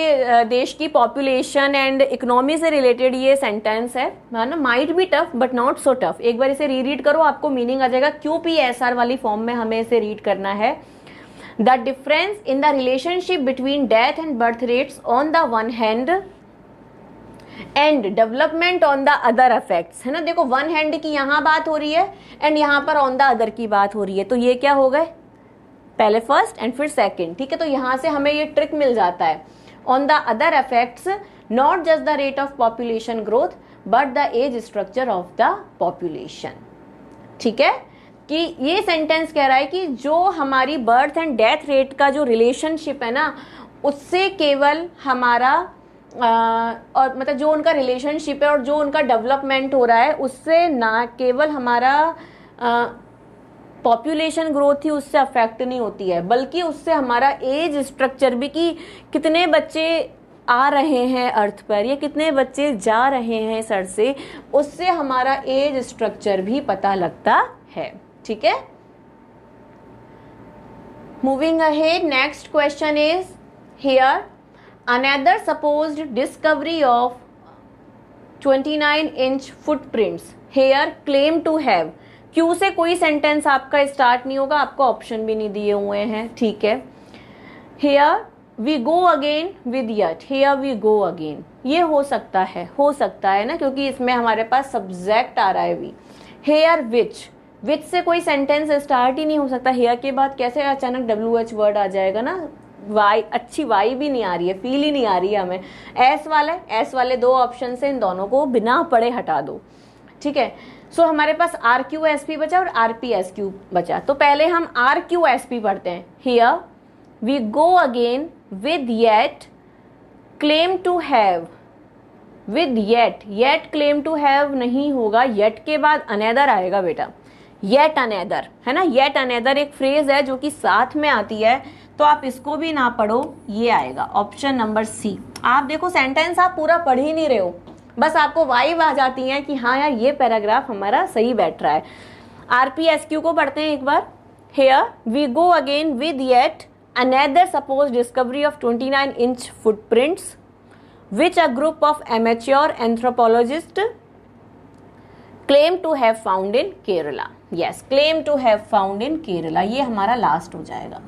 देश की पॉपुलेशन एंड इकोनॉमी से रिलेटेड ये सेंटेंस है ना, might be tough but not so tough. एक बार इसे रीरीड करो, आपको मीनिंग आ जाएगा। QPSR वाली फॉर्म में हमें इसे रीड करना है। The difference in the relationship between death and birth rates on the one hand and development on the other affects, है ना। देखो वन हैंड की यहाँ बात हो रही है एंड यहाँ पर ऑन द अदर की बात हो रही है, तो ये क्या हो गए, पहले फर्स्ट एंड फिर सेकंड, ठीक है। तो यहां से हमें ये ट्रिक मिल जाता है। On the other affects not just the rate of population growth but the age structure of the population, ठीक है। कि ये सेंटेंस कह रहा है कि जो हमारी बर्थ एंड डेथ रेट का जो रिलेशनशिप है ना, उससे केवल हमारा और मतलब जो उनका रिलेशनशिप है और जो उनका डेवलपमेंट हो रहा है, उससे ना केवल हमारा पॉपुलेशन ग्रोथ ही उससे अफेक्ट नहीं होती है, बल्कि उससे हमारा एज स्ट्रक्चर भी, कि कितने बच्चे आ रहे हैं अर्थ पर या कितने बच्चे जा रहे हैं इस अर्थ से, उससे हमारा एज स्ट्रक्चर भी पता लगता है, ठीक है। Moving ahead, next question is here, another supposed discovery of 29 inch footprints here claim to have. Q से कोई सेंटेंस आपका स्टार्ट नहीं होगा, आपको ऑप्शन भी नहीं दिए हुए हैं, ठीक है। Here we go again with yet, here we go again, ये हो सकता है ना, क्योंकि इसमें हमारे पास सब्जेक्ट आ रहा है वी। हेयर विच से कोई सेंटेंस स्टार्ट ही नहीं हो सकता, हेयर के बाद कैसे अचानक WH वर्ड आ जाएगा ना। वाई, अच्छी वाई भी नहीं आ रही है, फील ही नहीं आ रही है हमें। एस वाले दो ऑप्शन से इन दोनों को बिना पढ़े हटा दो, ठीक है। सो हमारे पास RQSP बचा और RPSQ बचा, तो पहले हम RQSP पढ़ते हैं। Here we go again with yet claim to have, with yet claim to have नहीं होगा, येट के बाद अनदर आएगा बेटा, येट अनदर, है ना। येट अनदर एक फ्रेज है जो कि साथ में आती है, तो आप इसको भी ना पढ़ो, ये आएगा ऑप्शन नंबर सी। आप देखो सेंटेंस आप पूरा पढ़ ही नहीं रहे हो, बस आपको वाइब आ जाती है कि हाँ यार ये पैराग्राफ हमारा सही बैठ रहा है। RPSQ को पढ़ते हैं एक बार। Here we go again with yet another supposed discovery of 29 inch footprints which a group of amateur anthropologist claim to have found in Kerala. Yes, claim to have found in Kerala, ये हमारा लास्ट हो जाएगा।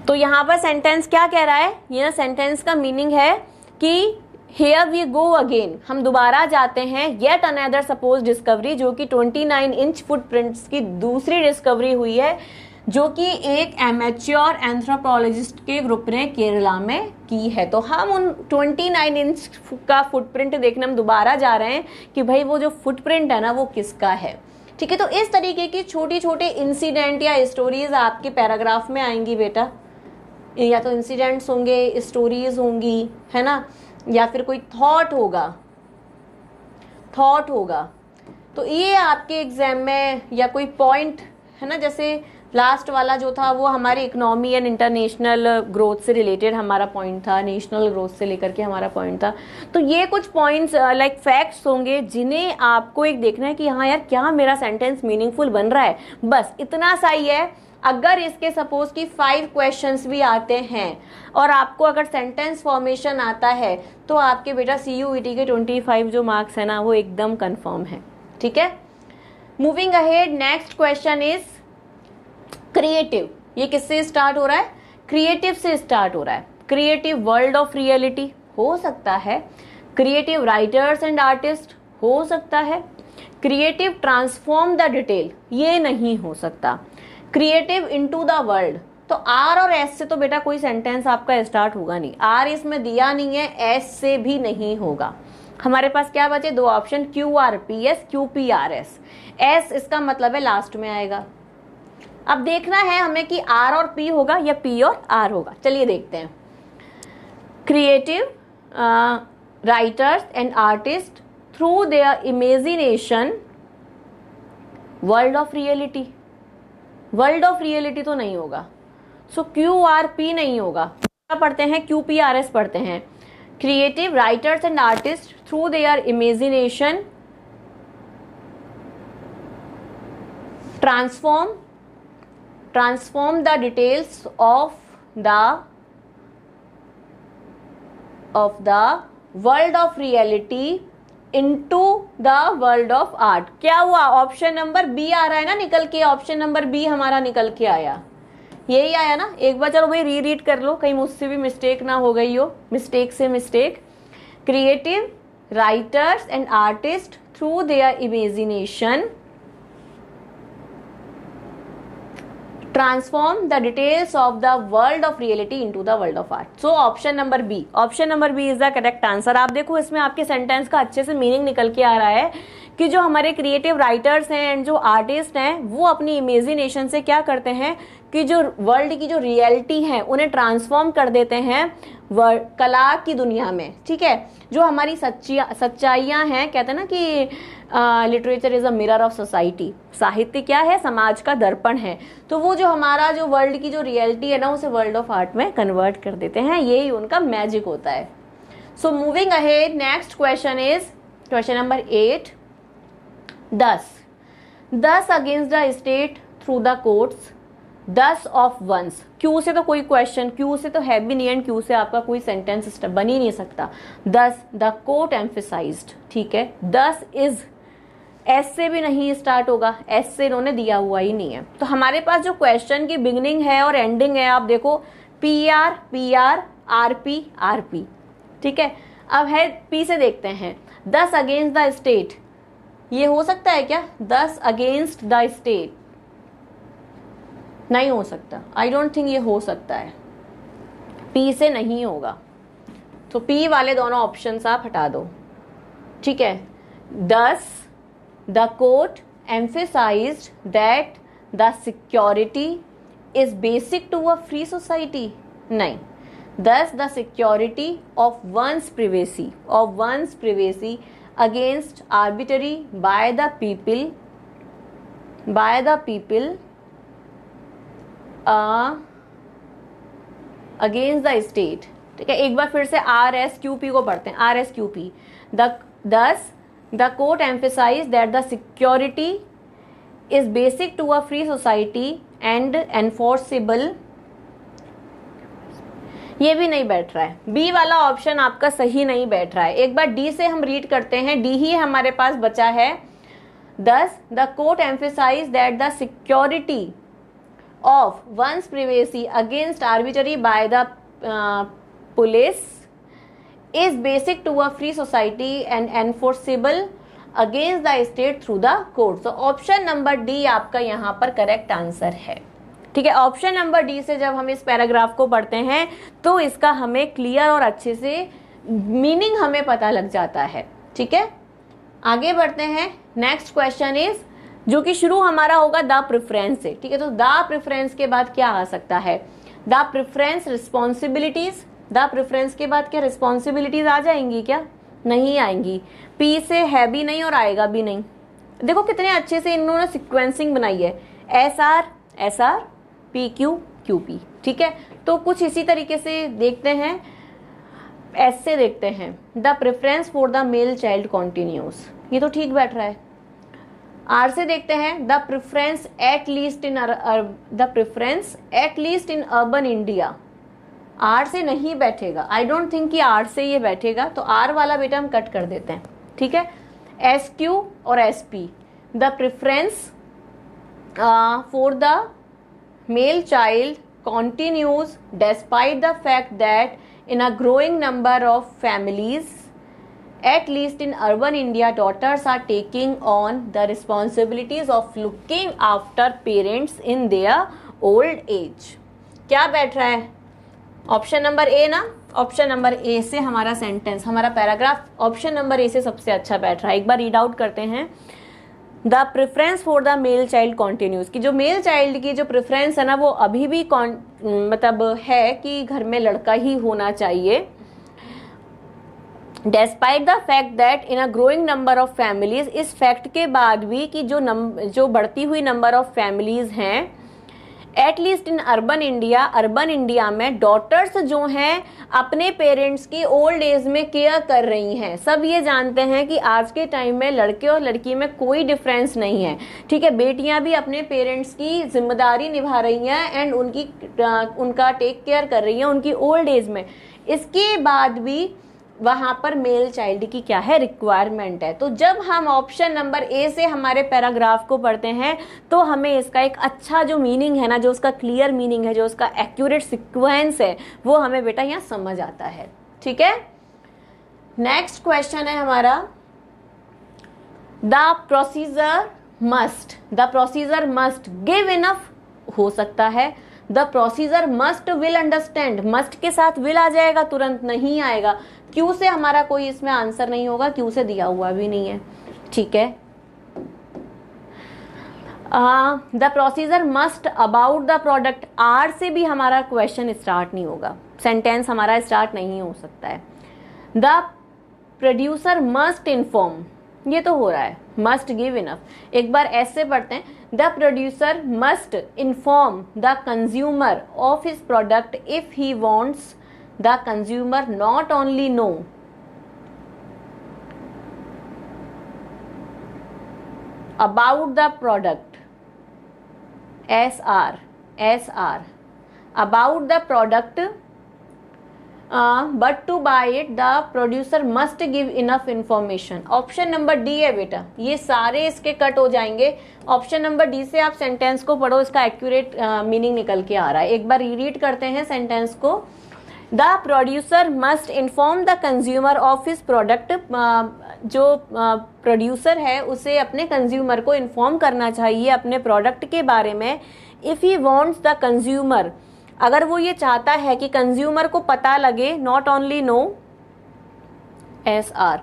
तो यहां पर सेंटेंस क्या कह रहा है, ये ना सेंटेंस का मीनिंग है कि Here we go again, हम दोबारा जाते हैं, yet another supposed discovery, जो कि 29 इंच फुटप्रिंट्स की दूसरी डिस्कवरी हुई है, जो कि एक एमेच्योर एंथ्रोपोलॉजिस्ट के ग्रुप ने केरला में की है। तो हम उन 29 इंच का फुटप्रिंट देखने हम दोबारा जा रहे हैं कि भाई वो जो फुटप्रिंट है ना वो किसका है। ठीक है, तो इस तरीके की छोटी छोटे इंसिडेंट या स्टोरीज आपके पैराग्राफ में आएंगी बेटा, या तो इंसिडेंट्स होंगे, स्टोरीज होंगी, है ना, या फिर कोई थॉट होगा। तो ये आपके एग्जाम में, या कोई पॉइंट है ना, जैसे लास्ट वाला जो था वो हमारे इकोनॉमी एंड इंटरनेशनल ग्रोथ से रिलेटेड हमारा पॉइंट था, नेशनल ग्रोथ से लेकर के हमारा पॉइंट था। तो ये कुछ पॉइंट्स लाइक फैक्ट्स होंगे जिन्हें आपको एक देखना है कि हाँ यार क्या मेरा सेंटेंस मीनिंगफुल बन रहा है, बस इतना सा ही है। अगर इसके सपोज कि 5 क्वेश्चंस भी आते हैं और आपको अगर सेंटेंस फॉर्मेशन आता है तो आपके बेटा CUET के 25 जो मार्क्स है ना वो एकदम कंफर्म है। ठीक है, moving ahead, next question is creative. ये किससे स्टार्ट हो रहा है, क्रिएटिव से स्टार्ट हो रहा है। क्रिएटिव वर्ल्ड ऑफ रियलिटी हो सकता है, क्रिएटिव राइटर्स एंड आर्टिस्ट हो सकता है, क्रिएटिव ट्रांसफॉर्म द डिटेल ये नहीं हो सकता, क्रिएटिव इनटू द वर्ल्ड। तो R और S से तो बेटा कोई सेंटेंस आपका स्टार्ट होगा नहीं, R इसमें दिया नहीं है, S से भी नहीं होगा। हमारे पास क्या बचे, 2 ऑप्शन, QRPS, QPRS। S इसका मतलब है लास्ट में आएगा। अब देखना है हमें कि R और P होगा या P और R होगा। चलिए देखते हैं। Creative writers and artist through their imagination world of reality, world of reality तो नहीं होगा। सो QRP नहीं होगा, क्या पढ़ते हैं, QPRS पढ़ते हैं। Creative writers and artist through their imagination transform the details of the world of reality into the world of art। क्या हुआ, ऑप्शन नंबर बी आ रहा है ना निकल के, ऑप्शन नंबर बी हमारा निकल के आया, यही आया ना। एक बार चलो भाई रीड कर लो, कहीं मुझसे भी मिस्टेक ना हो गई हो, मिस्टेक से mistake. Creative writers and artist through their imagination transform the details of the world of reality into the world of art। So option number B, option number B is the correct answer। आप देखो इसमें आपके सेंटेंस का अच्छे से मीनिंग निकल के आ रहा है कि जो हमारे क्रिएटिव राइटर्स हैं एंड जो आर्टिस्ट हैं वो अपनी इमेजिनेशन से क्या करते हैं कि जो वर्ल्ड की जो रियलिटी है उन्हें ट्रांसफॉर्म कर देते हैं कला की दुनिया में। ठीक है, जो हमारी सच्चाइयाँ हैं, कहते हैं ना कि literature is a mirror of society, साहित्य क्या है, समाज का दर्पण है। तो वो जो हमारा जो वर्ल्ड की जो रियलिटी है ना उसे वर्ल्ड ऑफ आर्ट में कन्वर्ट कर देते हैं, यही उनका मैजिक होता है। So moving ahead, next question is question number 8। 10 against the state through the courts 10 of once. Q से तो कोई क्वेश्चन, क्यू से तो है भी नहीं एंड क्यू से आपका कोई सेंटेंस बन ही नहीं सकता। 10 द कोर्ट एम्फेसाइज्ड। ठीक है, 10 इज एस से भी नहीं स्टार्ट होगा, एस से इन्होंने दिया हुआ ही नहीं है। तो हमारे पास जो क्वेश्चन की बिगिनिंग है और एंडिंग है, आप देखो PR PR RP RP। ठीक है, अब है P से देखते हैं, 10 अगेंस्ट द स्टेट, ये हो सकता है क्या, 10 अगेंस्ट द स्टेट नहीं हो सकता, आई डोंट थिंक ये हो सकता है, P से नहीं होगा। तो P वाले दोनों ऑप्शंस आप हटा दो। ठीक है, 10 The court emphasized that the security is basic to a free society। नहीं, thus the security of one's privacy against arbitrary by the people against the state। ठीक है, एक बार फिर से RSQP को पढ़ते हैं, RSQP। Thus the court emphasized that the security is basic to a free society and enforceable। ये भी नहीं बैठ रहा है, बी वाला ऑप्शन आपका सही नहीं बैठ रहा है। एक बार डी से हम रीड करते हैं, डी ही हमारे पास बचा है। Thus, the court emphasized that the security of one's privacy against arbitrary by the police is basic to a free society and enforceable against the state through the court. So, option number D आपका यहाँ पर करेक्ट आंसर है। ठीक है, ऑप्शन नंबर डी से जब हम इस पैराग्राफ को पढ़ते हैं तो इसका हमें क्लियर और अच्छे से मीनिंग हमें पता लग जाता है। ठीक है, आगे बढ़ते हैं। नेक्स्ट क्वेश्चन इज, जो कि शुरू हमारा होगा द प्रेफरेंस से। ठीक है, तो द प्रेफरेंस के बाद क्या आ सकता है? The preference responsibilities. The preference के बाद क्या रिस्पॉन्सिबिलिटीज आ जाएंगी? क्या नहीं आएंगी। पी से है भी नहीं और आएगा भी नहीं। देखो कितने अच्छे से इन्होंने सिक्वेंसिंग बनाई है, S R S R, P Q Q P. ठीक है, तो कुछ इसी तरीके से देखते हैं। एस से देखते हैं, the preference for the male child continuous, ये तो ठीक बैठ रहा है। आर से देखते हैं, the preference at least in urban India. R से नहीं बैठेगा, आई डोंट थिंक कि आर से ये बैठेगा, तो आर वाला बेटा हम कट कर देते हैं। ठीक है, एस क्यू और S P, the preference for the male child continues despite the fact that in a growing number of families, at least in urban India, daughters are taking on the responsibilities of looking after parents in their old age. क्या बैठ रहा है? ऑप्शन नंबर ए ना। ऑप्शन नंबर ए से हमारा सेंटेंस, हमारा पैराग्राफ ऑप्शन नंबर ए से सबसे अच्छा बैठ रहा है। एक बार रीड आउट करते हैं। The preference for the male child continuous, की जो मेल चाइल्ड की जो प्रेफरेंस है ना वो अभी भी मतलब है कि घर में लड़का ही होना चाहिए। Despite the fact that in a growing number of families, इस फैक्ट के बाद भी कि जो बढ़ती हुई नंबर ऑफ फैमिलीज हैं, एटलीस्ट इन अर्बन इंडिया में डॉटर्स जो हैं अपने पेरेंट्स की ओल्ड एज में केयर कर रही हैं। सब ये जानते हैं कि आज के टाइम में लड़के और लड़की में कोई डिफरेंस नहीं है। ठीक है, बेटियां भी अपने पेरेंट्स की जिम्मेदारी निभा रही हैं एंड उनका टेक केयर कर रही हैं उनकी ओल्ड एज में। इसके बाद भी वहां पर मेल चाइल्ड की क्या है? रिक्वायरमेंट है। तो जब हम ऑप्शन नंबर ए से हमारे पैराग्राफ को पढ़ते हैं तो हमें इसका एक अच्छा जो मीनिंग है ना, जो उसका क्लियर मीनिंग है, जो उसका एक्यूरेट सीक्वेंस है, वो हमें बेटा यहाँ समझ आता है। ठीक है, नेक्स्ट क्वेश्चन है हमारा, the procedure must give enough, हो सकता है the procedure must will understand, must के साथ विल आ जाएगा, तुरंत नहीं आएगा। क्यू से हमारा कोई इसमें आंसर नहीं होगा, क्यू से दिया हुआ भी नहीं है। ठीक है, the procedure must about the product, आर से भी हमारा क्वेश्चन स्टार्ट नहीं होगा, सेंटेंस हमारा स्टार्ट नहीं हो सकता है। द प्रोड्यूसर मस्ट इन्फॉर्म, ये तो हो रहा है, मस्ट गिव इनफ। एक बार ऐसे पढ़ते हैं, the producer must inform the consumer of his product if he wants the consumer not only know about the product, as are about the product, but to buy it the producer must give enough information. Option number D है बेटा, ये सारे इसके कट हो जाएंगे। ऑप्शन नंबर डी से आप सेंटेंस को पढ़ो, इसका एक्यूरेट मीनिंग निकल के आ रहा है। एक बार रीड करते हैं सेंटेंस को। The producer must inform the consumer of his product, जो प्रोड्यूसर है उसे अपने कंज्यूमर को इन्फॉर्म करना चाहिए अपने प्रोडक्ट के बारे में। If he wants the consumer, अगर वो ये चाहता है कि कंज्यूमर को पता लगे, not only know, as are,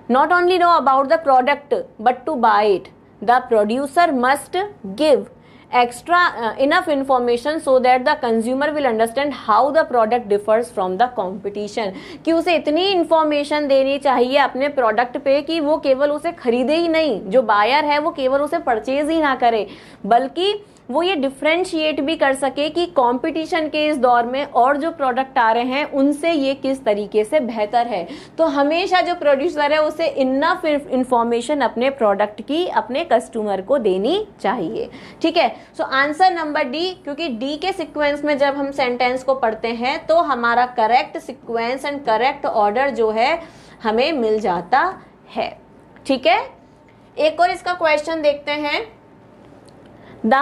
not only know about the product but to buy it, the producer must give extra enough information so that the consumer will understand how the product differs from the competition, कि उसे इतनी इंफॉर्मेशन देनी चाहिए अपने प्रोडक्ट पे कि वो केवल उसे खरीदे ही नहीं, जो बायर है वो केवल उसे परचेज ही ना करे, बल्कि वो ये डिफ्रेंशिएट भी कर सके कि कंपटीशन के इस दौर में और जो प्रोडक्ट आ रहे हैं उनसे ये किस तरीके से बेहतर है। तो हमेशा जो प्रोड्यूसर है उसे इनफ इंफॉर्मेशन अपने प्रोडक्ट की अपने कस्टमर को देनी चाहिए। ठीक है, सो आंसर नंबर डी, क्योंकि डी के सीक्वेंस में जब हम सेंटेंस को पढ़ते हैं तो हमारा correct sequence and correct order जो है हमें मिल जाता है। ठीक है, एक और इसका क्वेश्चन देखते हैं। द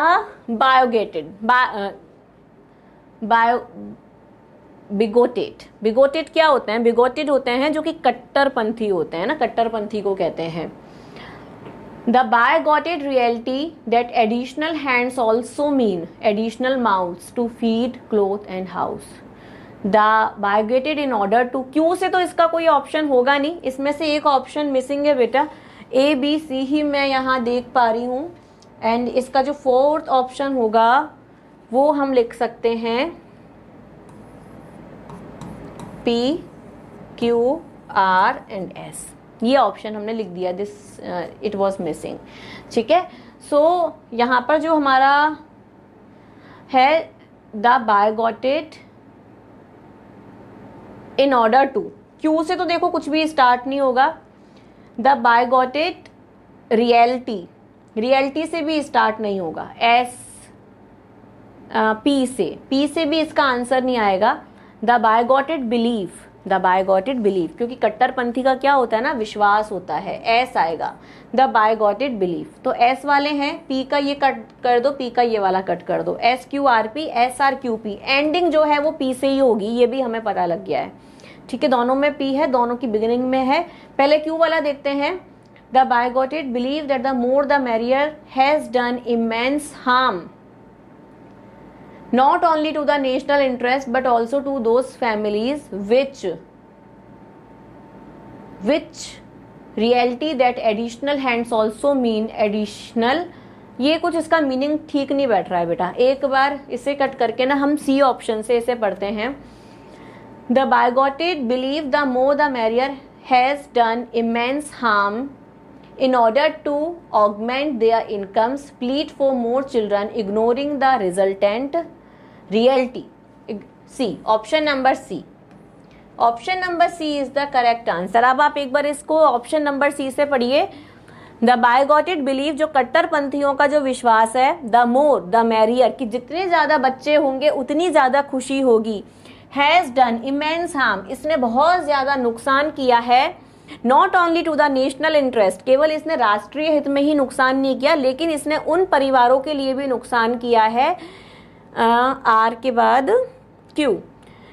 बिगोटेड क्या होते हैं? बिगोटेड होते हैं जो कि कट्टरपंथी होते हैं ना, कट्टरपंथी को कहते हैं। The bigoted reality that additional hands also mean additional mouths to feed, clothe and house. The bigoted in order to, क्यों से तो इसका कोई ऑप्शन होगा नहीं, इसमें से एक ऑप्शन मिसिंग है बेटा, ए बी सी ही मैं यहाँ देख पा रही हूँ। एंड इसका जो फोर्थ ऑप्शन होगा वो हम लिख सकते हैं P Q R and S. ये ऑप्शन हमने लिख दिया, दिस इट वॉज मिसिंग। ठीक है, सो यहाँ पर जो हमारा है the bigoted in order to, Q से तो देखो कुछ भी स्टार्ट नहीं होगा। द बायगॉटेड रियलिटी, रियलिटी से भी स्टार्ट नहीं होगा। एस पी से भी इसका आंसर नहीं आएगा। द बायगॉटेड बिलीफ, द बायगॉटेड बिलीफ, क्योंकि कट्टरपंथी का क्या होता है ना, विश्वास होता है। एस आएगा, द बायगॉटेड बिलीफ। तो एस वाले हैं, पी का ये कट कर दो, पी का ये वाला कट कर दो। S Q R P, S R Q P, ending जो है वो पी से ही होगी, ये भी हमें पता लग गया है। ठीक है, दोनों में पी है, दोनों की बिगिनिंग में है। पहले क्यू वाला देखते हैं। The bigoted believe that the more the merrier has done immense harm not only to the national interest but also to those families which reality that additional hands also mean additional, ये कुछ इसका मीनिंग ठीक नहीं बैठ रहा है बेटा। एक बार इसे कट करके ना हम सी ऑप्शन से इसे पढ़ते हैं। The bigoted believe the more the merrier has done immense harm in order to augment their incomes, plead for more children, ignoring the resultant reality. C, option number C. Option number C is the correct answer. अब आप एक बार इसको ऑप्शन नंबर सी से पढ़िए। द बायगॉटेड बिलीव, जो कट्टरपंथियों का जो विश्वास है, द मोर द मैरियर, कि जितने ज्यादा बच्चे होंगे उतनी ज्यादा खुशी होगी। हैज डन इमेंस हार्म, इसने बहुत ज्यादा नुकसान किया है। Not only to the national interest, केवल इसने राष्ट्रीय हित में ही नुकसान नहीं किया, लेकिन इसने उन परिवारों के लिए भी नुकसान किया है। आर के बाद क्यू,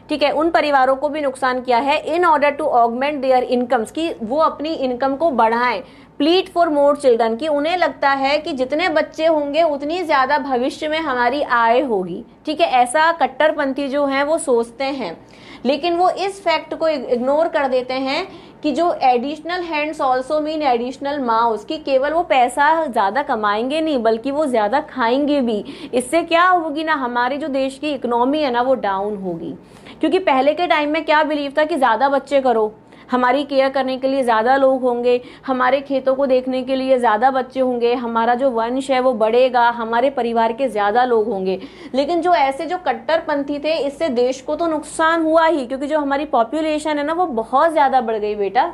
ठीक है, उन परिवारों को भी नुकसान किया है। In order to augment their incomes, की वो अपनी इनकम को बढ़ाएं। प्लीट फॉर मोर चिल्ड्रन, की उन्हें लगता है कि जितने बच्चे होंगे उतनी ज्यादा भविष्य में हमारी आय होगी। ठीक है, ऐसा कट्टरपंथी जो हैं वो सोचते हैं, लेकिन वो इस फैक्ट को इग्नोर कर देते हैं कि जो additional hands also mean additional mouse, कि केवल वो पैसा ज्यादा कमाएंगे नहीं बल्कि वो ज्यादा खाएंगे भी। इससे क्या होगी ना, हमारी जो देश की इकोनॉमी है ना वो डाउन होगी। क्योंकि पहले के टाइम में क्या बिलीव था कि ज्यादा बच्चे करो, हमारी केयर करने के लिए ज्यादा लोग होंगे, हमारे खेतों को देखने के लिए ज्यादा बच्चे होंगे, हमारा जो वंश है वो बढ़ेगा, हमारे परिवार के ज्यादा लोग होंगे। लेकिन जो ऐसे जो कट्टरपंथी थे, इससे देश को तो नुकसान हुआ ही, क्योंकि जो हमारी पॉपुलेशन है ना वो बहुत ज्यादा बढ़ गई बेटा।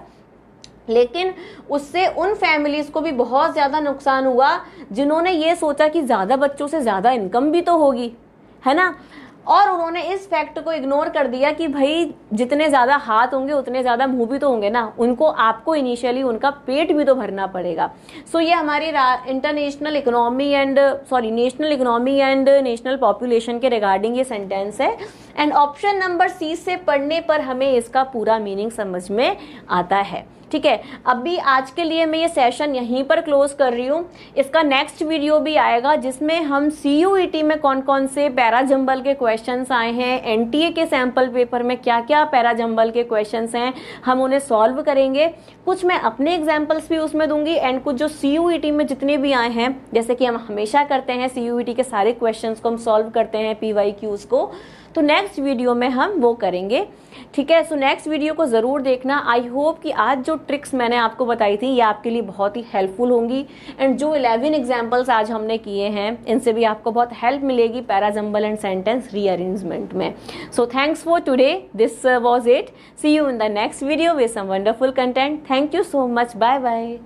लेकिन उससे उन फैमिलीज को भी बहुत ज्यादा नुकसान हुआ जिन्होंने ये सोचा कि ज्यादा बच्चों से ज्यादा इनकम भी तो होगी, है ना। और उन्होंने इस फैक्ट को इग्नोर कर दिया कि भाई जितने ज्यादा हाथ होंगे उतने ज्यादा मुंह भी तो होंगे ना, उनको आपको इनिशियली उनका पेट भी तो भरना पड़ेगा। सो ये हमारी international economy and national economy and national population के रिगार्डिंग ये सेंटेंस है। एंड ऑप्शन नंबर सी से पढ़ने पर हमें इसका पूरा मीनिंग समझ में आता है। ठीक है, अभी आज के लिए मैं ये सेशन यहीं पर क्लोज कर रही हूँ। इसका नेक्स्ट वीडियो भी आएगा जिसमें हम CUET में कौन कौन से पैराजंबल के क्वेश्चंस आए हैं, NTA के सैंपल पेपर में क्या क्या पैराजंबल के क्वेश्चंस हैं, हम उन्हें सॉल्व करेंगे। कुछ मैं अपने एग्जाम्पल्स भी उसमें दूंगी एंड कुछ जो CUET में जितने भी आए हैं, जैसे कि हम हमेशा करते हैं, CUET के सारे क्वेश्चंस को हम सॉल्व करते हैं, PYQs को। तो नेक्स्ट वीडियो में हम वो करेंगे ठीक है। सो नेक्स्ट वीडियो को ज़रूर देखना। आई होप कि आज जो ट्रिक्स मैंने आपको बताई थी ये आपके लिए बहुत ही हेल्पफुल होंगी, एंड जो 11 एग्जाम्पल्स आज हमने किए हैं इनसे भी आपको बहुत हेल्प मिलेगी पैराजंबल एंड सेंटेंस रीअरेंजमेंट में। So thanks for today, this was it. See you in the next video with some wonderful content. Thank you so much, bye bye.